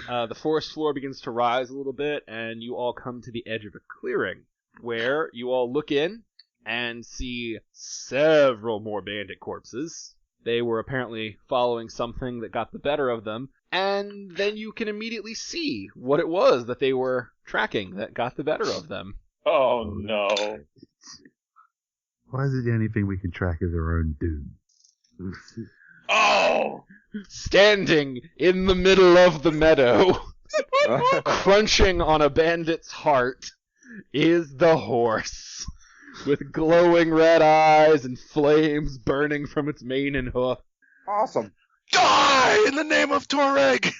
The forest floor begins to rise a little bit, and you all come to the edge of a clearing, where you all look in and see several more bandit corpses. They were apparently following something that got the better of them, and then you can immediately see what it was that they were tracking that got the better of them. Oh, no. Why is it the only thing we can track is our own doom? Oh! Standing in the middle of the meadow, crunching on a bandit's heart, is the horse, with glowing red eyes and flames burning from its mane and hoof. Awesome. Die in the name of Toreg!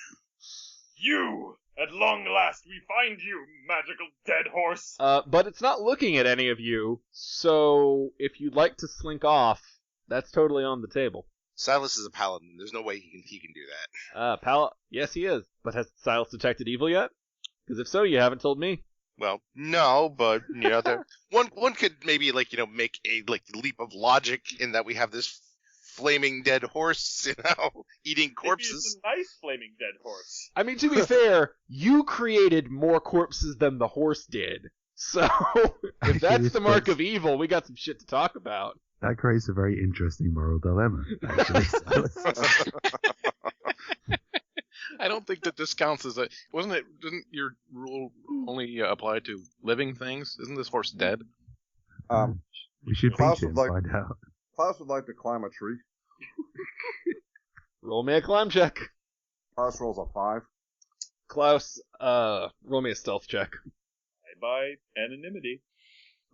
You At long last we find you, magical dead horse. But it's not looking at any of you, so if you'd like to slink off, that's totally on the table. Silas is a paladin. There's no way he can do that. Yes, he is. But has Silas detected evil yet? Because if so, you haven't told me. Well, no, but one could maybe make a leap of logic in that we have this flaming dead horse, eating corpses. Maybe it's a nice flaming dead horse. I mean, to be fair, you created more corpses than the horse did. So, if that's the mark of evil, we got some shit to talk about. That creates a very interesting moral dilemma, actually. I don't think that this counts as a... Didn't your rule only apply to living things? Isn't this horse dead? We should beat it and find out. Klaus would like to climb a tree. Roll me a climb check. Klaus rolls a 5. Klaus, roll me a stealth check. By anonymity.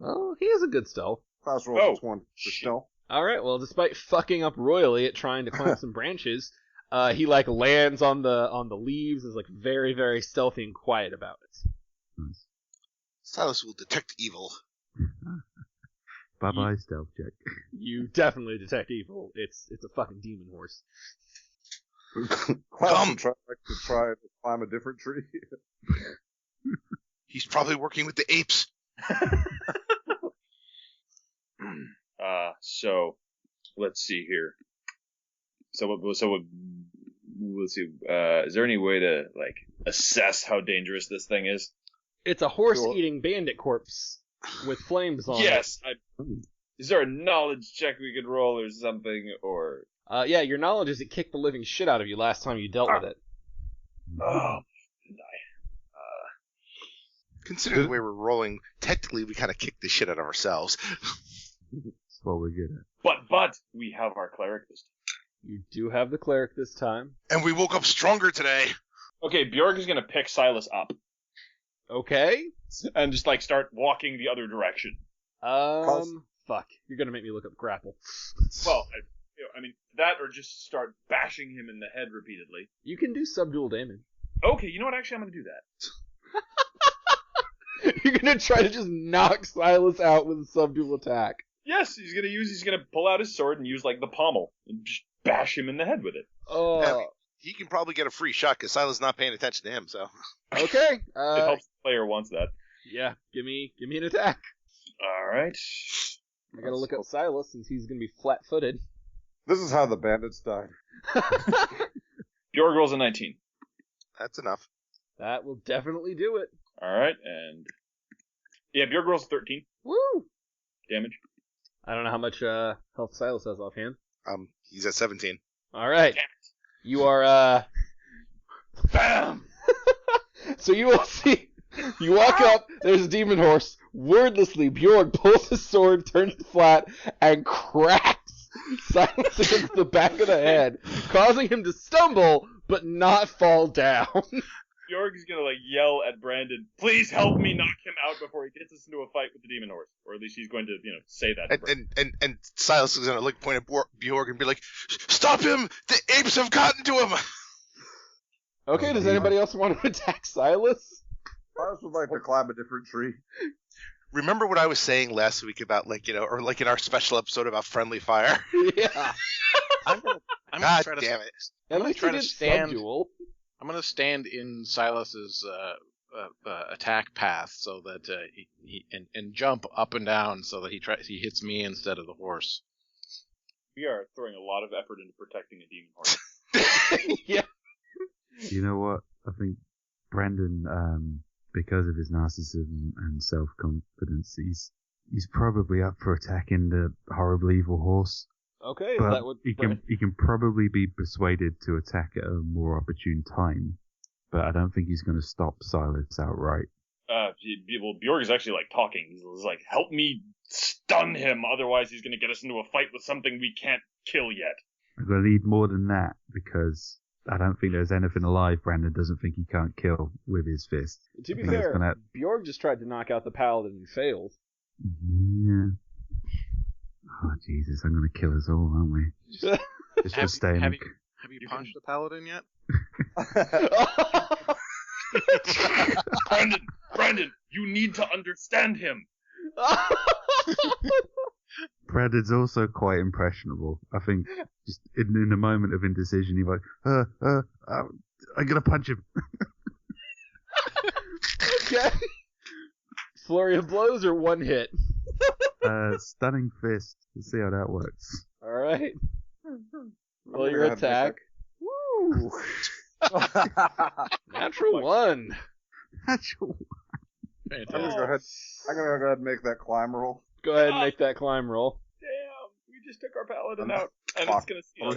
Oh, he has a good stealth. Klaus rolls a 20 for stealth. Alright, well, despite fucking up royally at trying to climb some branches, he lands on the leaves, is very, very stealthy and quiet about it. Nice. Silas will detect evil. Bye-bye, stealth check. You definitely detect evil. It's a fucking demon horse. Klaus would try to climb a different tree. He's probably working with the apes. So let's see here. Let's see. Is there any way to assess how dangerous this thing is? It's a horse-eating bandit corpse with flames on it. Yes. Is there a knowledge check we could roll or something? Or yeah, your knowledge is it kicked the living shit out of you last time you dealt with it. Oh, didn't I? Considering the way we're rolling, technically we kind of kicked the shit out of ourselves. That's what we're good at. But we have our cleric this time. You do have the cleric this time. And we woke up stronger today. Okay, Bjorg is gonna pick Silas up Okay. and just start walking the other direction. Fuck. You're gonna make me look up grapple. Well, I mean that, or just start bashing him in the head repeatedly. You can do subdual damage. Okay, you know what? Actually, I'm gonna do that. You're gonna try to just knock Silas out with a subdual attack. Yes, he's gonna pull out his sword and use the pommel and just bash him in the head with it. Oh. Yeah, he can probably get a free shot because Silas not paying attention to him. So. Okay. It helps the player wants that. Yeah. Give me an attack. All right. I gotta look up Silas since he's gonna be flat-footed. This is how the bandits died. Bjorg rolls a 19. That's enough. That will definitely do it. All right, and yeah, Bjorg rolls 13 Woo! damage. I don't know how much health Silas has offhand. He's at 17. All right. You are Bam! So you will see. You walk up. There's a demon horse. Wordlessly, Bjorg pulls his sword, turns it flat, and cracks Silas against the back of the head, causing him to stumble but not fall down. Bjorg is gonna yell at Brandon, "Please help me knock him out before he gets us into a fight with the demon horse," or at least he's going to, say that. And Silas is gonna point at Bjorg and be like, "Stop him! The apes have gotten to him!" Okay, does anybody else want to attack Silas? Klaus would like to climb a different tree. Remember what I was saying last week about or in our special episode about friendly fire? Yeah. I'm gonna God try to, damn it! At least try he to did stand- subdual. I'm gonna stand in Silas's attack path so that he jump up and down so that he hits me instead of the horse. We are throwing a lot of effort into protecting a demon horse. Yeah. You know what? I think Brendan, because of his narcissism and self-confidence, he's probably up for attacking the horrible evil horse. Okay, But that would. he can probably be persuaded to attack at a more opportune time. But I don't think he's going to stop Silas outright. Well, Bjorg is actually talking. He's like, "Help me stun him, otherwise he's going to get us into a fight with something we can't kill yet." I'm going to need more than that because I don't think there's anything alive Brandon doesn't think he can't kill with his fist. To be fair, Bjorg just tried to knock out the paladin and failed. Yeah. Oh, Jesus, I'm going to kill us all, aren't we? Just for staying. Have you punched the paladin yet? Brandon, you need to understand him. Brandon's also quite impressionable. I think just in a moment of indecision, he's like, I'm gonna punch him. Okay. Flurry of blows or one hit? Stunning fist. Let's see how that works. Alright. Roll your attack. Woo! Natural 1. Natural. I'm gonna go ahead and make that climb roll. Go ahead and make that climb roll. Damn, we just took our paladin out, and it's gonna see us.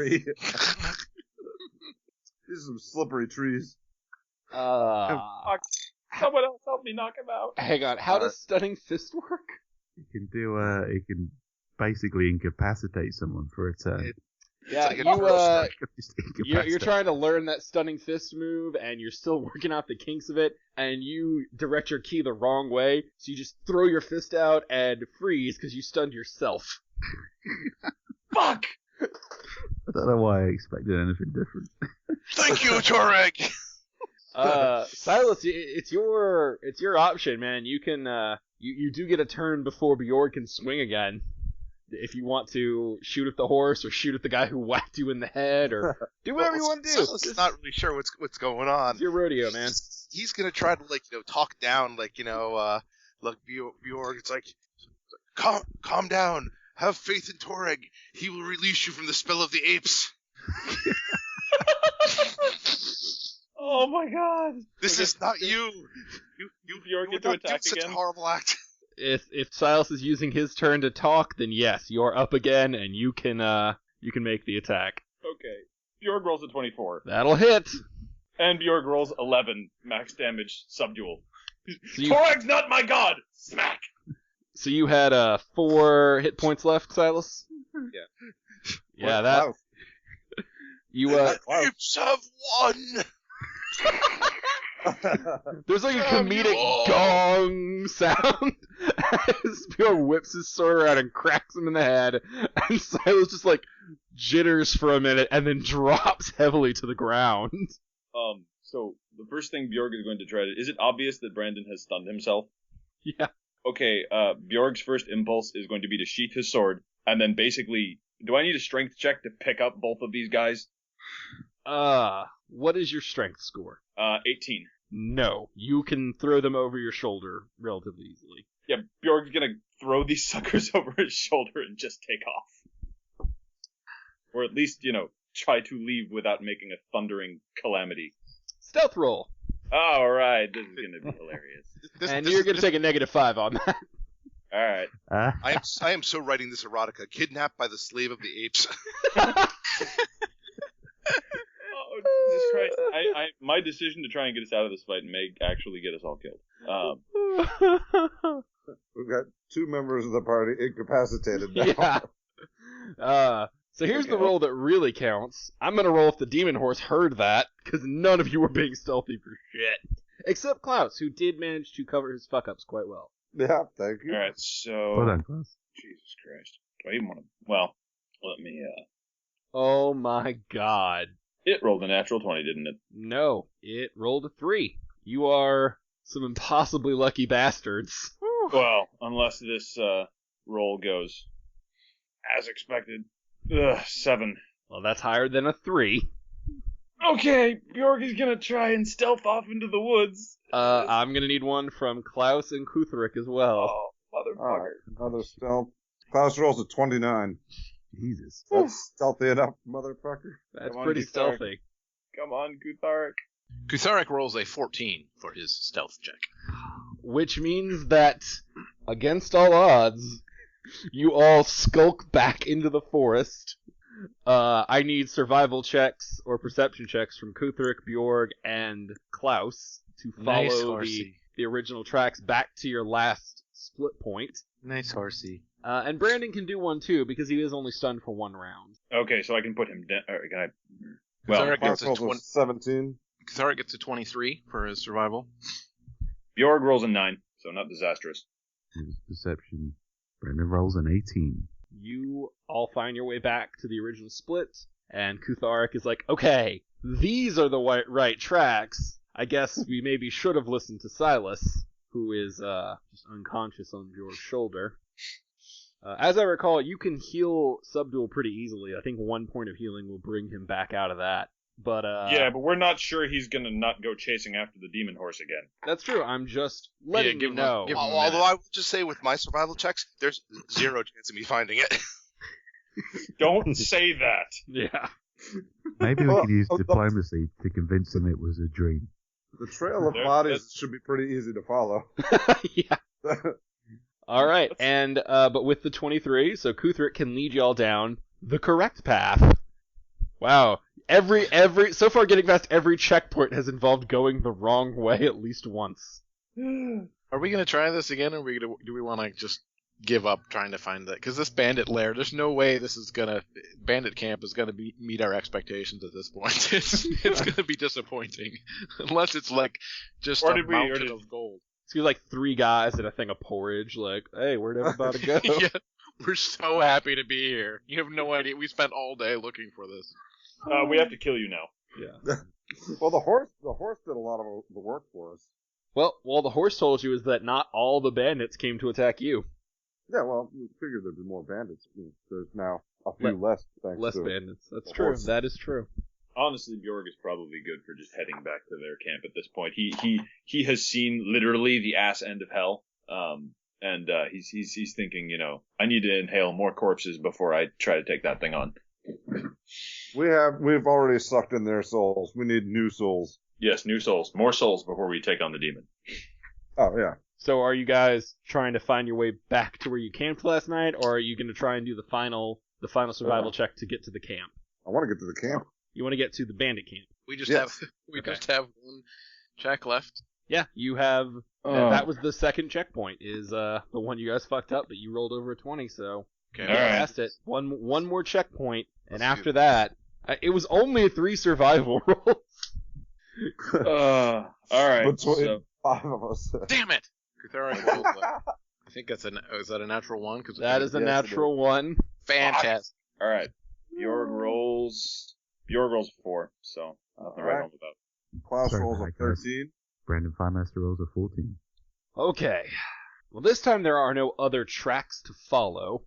These are some slippery trees. Someone else help me knock him out. Hang on, how does Stunning Fist work? It can basically incapacitate someone for a turn. Yeah, like you're trying to learn that Stunning Fist move, and you're still working out the kinks of it, and you direct your key the wrong way, so you just throw your fist out and freeze because you stunned yourself. Fuck! I don't know why I expected anything different. Thank you, Toreg. Silas, it's your option, man. You can you do get a turn before Bjorg can swing again. If you want to shoot at the horse or shoot at the guy who whacked you in the head or do whatever you want to do. Silas not really sure what's going on. It's your rodeo, man. He's gonna try to talk down like Bjorg. It's like calm down. Have faith in Toreg. He will release you from the spell of the apes. Oh my god! This is not you. Bjorg You get to would not attack do such again. a horrible act. If Silas is using his turn to talk, then yes, you're up again and you can make the attack. Okay. Bjorg rolls a 24. That'll hit. And Bjorg rolls 11 max damage subdual. So you, Toreg's not my god! Smack! so you had 4 hit points left, Silas? Yeah. Yeah, that you Apes have won. there's like a comedic gong sound as Bjorn whips his sword around and cracks him in the head, and Silas just like jitters for a minute and then drops heavily to the ground. So the first thing Bjorg is going to try to... Is it obvious that Brandon has stunned himself? Yeah. Okay, Bjorg's first impulse is going to be to sheath his sword, and then basically... Do I need a strength check to pick up both of these guys? What is your strength score? 18. No, you can throw them over your shoulder relatively easily. Yeah, Bjorg's gonna throw these suckers over his shoulder and just take off. Or at least, try to leave without making a thundering calamity. Stealth roll. Alright, this is gonna be hilarious. You're gonna take a -5 on that. Alright. I am so writing this erotica. Kidnapped by the slave of the apes. Oh, Jesus Christ. My decision to try and get us out of this fight may actually get us all killed. We've got 2 members of the party incapacitated now. Yeah. So here's the roll that really counts. I'm going to roll if the demon horse heard that, because none of you were being stealthy for shit. Except Klaus, who did manage to cover his fuck-ups quite well. Yeah, thank you. Alright, so... Well done, Klaus. Jesus Christ. Do I even want to... Well, let me, Oh my god. It rolled a natural 20, didn't it? No, it rolled a 3. You are some impossibly lucky bastards. Well, unless this, roll goes as expected. Ugh, 7. Well, that's higher than a 3. Okay, Bjorg is gonna try and stealth off into the woods. I'm gonna need one from Klaus and Kutherick as well. Oh, motherfucker. Alright, another stealth. Klaus rolls a 29. Jesus. That's stealthy enough, motherfucker. That's Come on, pretty Kutherick. stealthy. Come on, Kutharik. Kutharik rolls a 14 for his stealth check. Which means that, against all odds, you all skulk back into the forest. I need survival checks or perception checks from Kutherick, Bjorg, and Klaus to Nice, follow horsey. the original tracks back to your last split point. Nice horsey. And Brandon can do one too, because he is only stunned for 1 round. Okay, so I can put him down. Can I? Well, Kutharik Klaus gets a rolls a 20. 17. Kutharik gets a 23 for his survival. Bjorg rolls a 9, so not disastrous. His perception. Brendan rolls an 18. You all find your way back to the original split, and Kutharik is like, okay, these are the right tracks. I guess we maybe should have listened to Silas, who is just unconscious on Bjorg's shoulder. As I recall, you can heal Subdual pretty easily. I think 1 point of healing will bring him back out of that. But yeah, but we're not sure he's gonna not go chasing after the demon horse again. That's true. I'm just letting you know. Although I will just say, with my survival checks, there's 0 chance of me finding it. Don't say that. Yeah. Maybe we could use diplomacy to convince them it was a dream. The trail of bodies should be pretty easy to follow. Yeah. All right, and but with the 23, so Kuthric can lead y'all down the correct path. Wow. Every so far getting past every checkpoint has involved going the wrong way at least once. Are we going to try this again, or do we want to just give up trying to find that? Because this bandit lair, there's no way this is going to... Bandit camp is going to meet our expectations at this point. It's going to be disappointing. Unless it's like just a mountain of gold. It's like 3 guys and a thing of porridge, like, hey, where'd everybody go? Yeah, we're so happy to be here. You have no idea. We spent all day looking for this. We have to kill you now. Yeah. Well, the horse did a lot of the work for us. Well, all the horse told you is that not all the bandits came to attack you. Yeah, well, we figured there'd be more bandits. There's now a few less. Less bandits. That's true. Horse. That is true. Honestly, Bjorg is probably good for just heading back to their camp at this point. He has seen literally the ass end of hell. And he's thinking, I need to inhale more corpses before I try to take that thing on. We've already sucked in their souls. We need new souls. Yes, new souls. More souls before we take on the demon. Oh, yeah. So are you guys trying to find your way back to where you camped last night, or are you going to try and do the final survival check to get to the camp? I want to get to the camp. You want to get to the bandit camp? We just have 1 check left. Yeah, you have. That was the second checkpoint. Is the one you guys fucked up, but you rolled over a 20, so okay, passed it. One more checkpoint, and after that, it was only 3 survival rolls. All right. Between 5 of us. Damn it! I think is that a natural 1? That is a natural 1. Fantastic. All right. Bjorg rolls 4, so nothing right on with that. Klaus rolls a 13. Brandon Firemaster rolls a 14. Okay. Well, this time there are no other tracks to follow.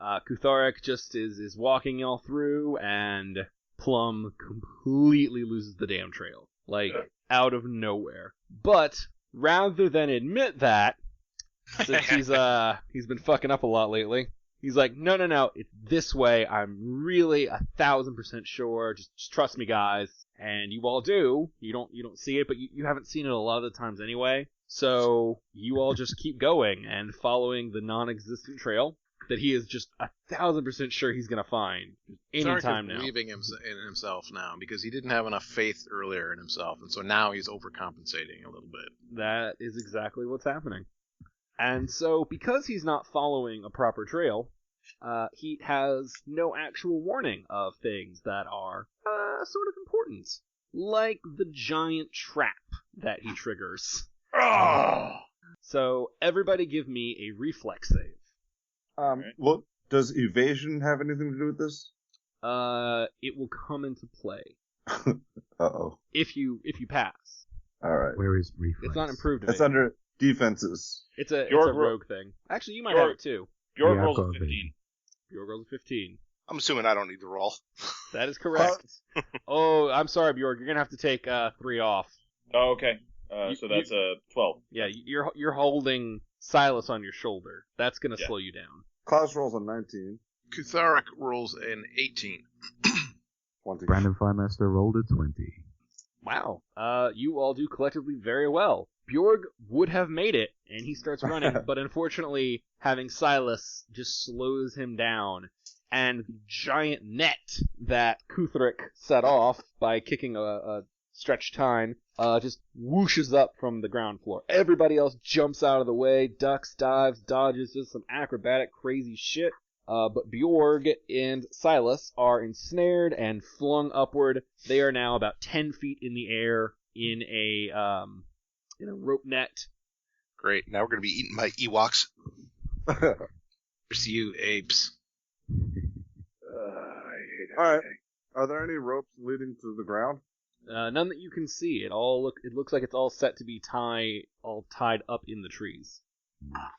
Kutharic just is walking y'all through, and Plum completely loses the damn trail. Like, out of nowhere. But, rather than admit that, since he's been fucking up a lot lately, he's like, no, it's this way. I'm really 1,000% sure. Just trust me, guys. And you all do. You don't see it, but you haven't seen it a lot of the times anyway. So you all just keep going and following the non-existent trail that he is just 1,000% sure he's gonna find anytime now. Believing in himself now because he didn't have enough faith earlier in himself, and so now he's overcompensating a little bit. That is exactly what's happening. And so, because he's not following a proper trail, he has no actual warning of things that are sort of important, like the giant trap that he triggers. So, everybody give me a reflex save. Look, does evasion have anything to do with this? It will come into play. Uh-oh. If you pass. Alright. Where is reflex? It's not improved. It's under defenses. It's a rogue thing. Actually, you might have it too. Bjorg rolls a 15. Bjorg rolls a 15. I'm assuming I don't need to roll. That is correct. Oh, I'm sorry, Bjorg. You're gonna have to take 3 off. Oh, okay. So that's a 12. Yeah, you're holding Silas on your shoulder. That's gonna slow you down. Klaus rolls a 19. Kutharic rolls an 18. 20. Brandon Firemaster rolled a 20. Wow. You all do collectively very well. Bjorg would have made it, and he starts running, but unfortunately, having Silas just slows him down, and the giant net that Kuthric set off by kicking a stretched tine just whooshes up from the ground floor. Everybody else jumps out of the way, ducks, dives, dodges, just some acrobatic crazy shit. But Bjorg and Silas are ensnared and flung upward. They are now about 10 feet in the air in a rope net. Great. Now we're going to be eaten by Ewoks. Here's you, apes. Alright. Are there any ropes leading to the ground? None that you can see. It looks like it's all set to be tied up in the trees.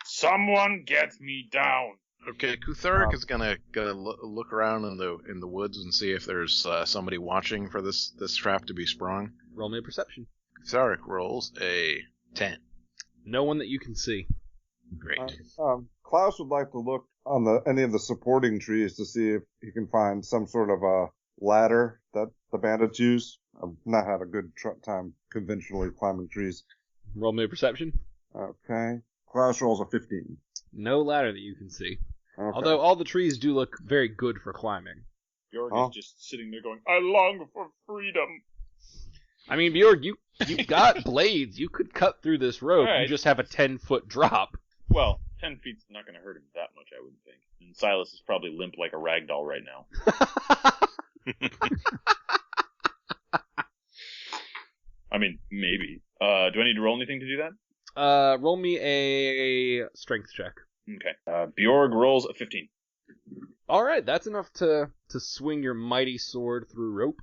Someone get me down. Okay, Kutharik is gonna look around in the woods and see if there's somebody watching for this trap to be sprung. Roll me a perception. Kutharik rolls a 10. No one that you can see. Great. Klaus would like to look on any of the supporting trees to see if he can find some sort of a ladder that the bandits use. I've not had a good time conventionally climbing trees. Roll me a perception. Okay. Klaus rolls a 15. No ladder that you can see. Okay. Although all the trees do look very good for climbing. Bjorg is just sitting there going, I long for freedom. I mean, Bjorg, you got blades. You could cut through this rope. Right. You just have a 10-foot drop. Well, 10 feet's not going to hurt him that much, I wouldn't think. And Silas is probably limp like a rag doll right now. I mean, maybe. Do I need to roll anything to do that? Roll me a strength check. Okay. Bjorg rolls a 15. All right, that's enough to swing your mighty sword through rope.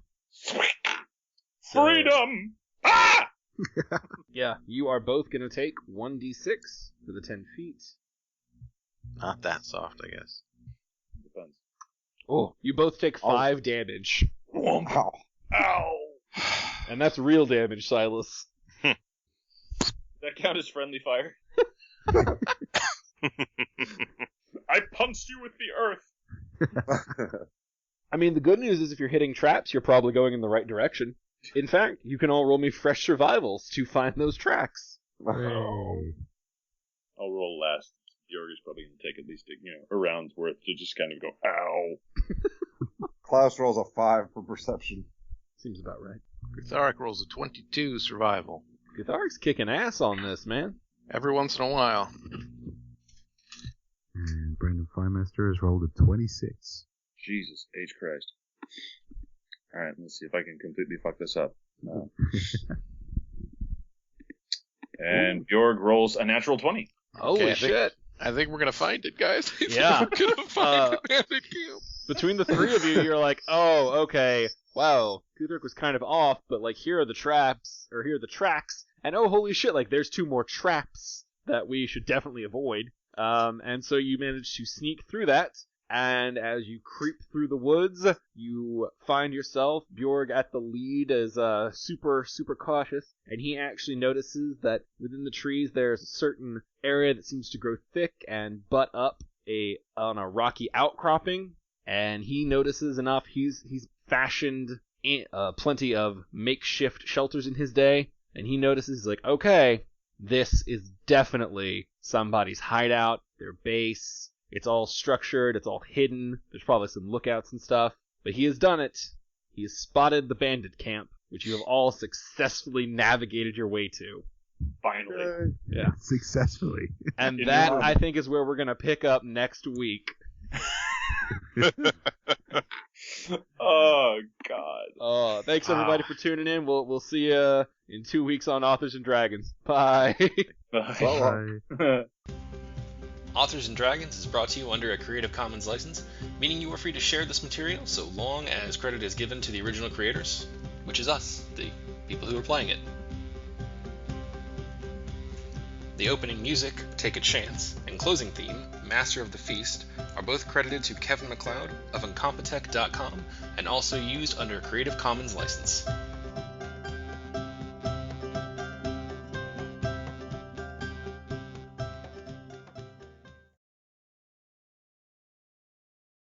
Freedom! Ah! Yeah, you are both going to take 1d6 for the 10 feet. Not that soft, I guess. Depends. Oh, you both take 5 damage. Ow. Ow! And that's real damage, Silas. Does that count as friendly fire? I punched you with the earth! I mean, the good news is if you're hitting traps, you're probably going in the right direction. In fact, you can all roll me fresh survivals to find those tracks. I'll roll last. Bjorg is probably going to take at least a round's worth to just kind of go, ow. Klaus rolls a 5 for perception. Seems about right. Kutharik rolls a 22 survival. Gutharik's kicking ass on this, man. Every once in a while. And Brandon Firemaster has rolled a 26. Jesus H. Christ. Alright, let's see if I can completely fuck this up. And Bjorg rolls a natural 20. Holy shit. I think we're going to find it, guys. Yeah. We're going to find the bandit camp. Between the three of you, you're like, oh, okay, wow, Kutharik was kind of off, but like here are the traps, or here are the tracks, and oh, holy shit, like there's 2 more traps that we should definitely avoid. And so you manage to sneak through that, and as you creep through the woods, you find yourself, Bjorg at the lead, as super cautious, and he actually notices that within the trees there's a certain area that seems to grow thick and butt up on a rocky outcropping, and he notices enough. He's fashioned plenty of makeshift shelters in his day, and he notices, like, okay, this is definitely somebody's hideout, their base. It's all structured, it's all hidden, there's probably some lookouts and stuff, but he has done it. He has spotted the bandit camp, which you have all successfully navigated your way to. Finally. Yeah. Successfully. And that, I think, is where we're going to pick up next week. Oh, God. Thanks, everybody, for tuning in. We'll see you in 2 weeks on Authors and Dragons. Bye. Bye. Authors and Dragons is brought to you under a Creative Commons license, meaning you are free to share this material so long as credit is given to the original creators, which is us, the people who are playing it. The opening music, Take a Chance, and closing theme, Master of the Feast, are both credited to Kevin MacLeod of Incompetech.com and also used under a Creative Commons license.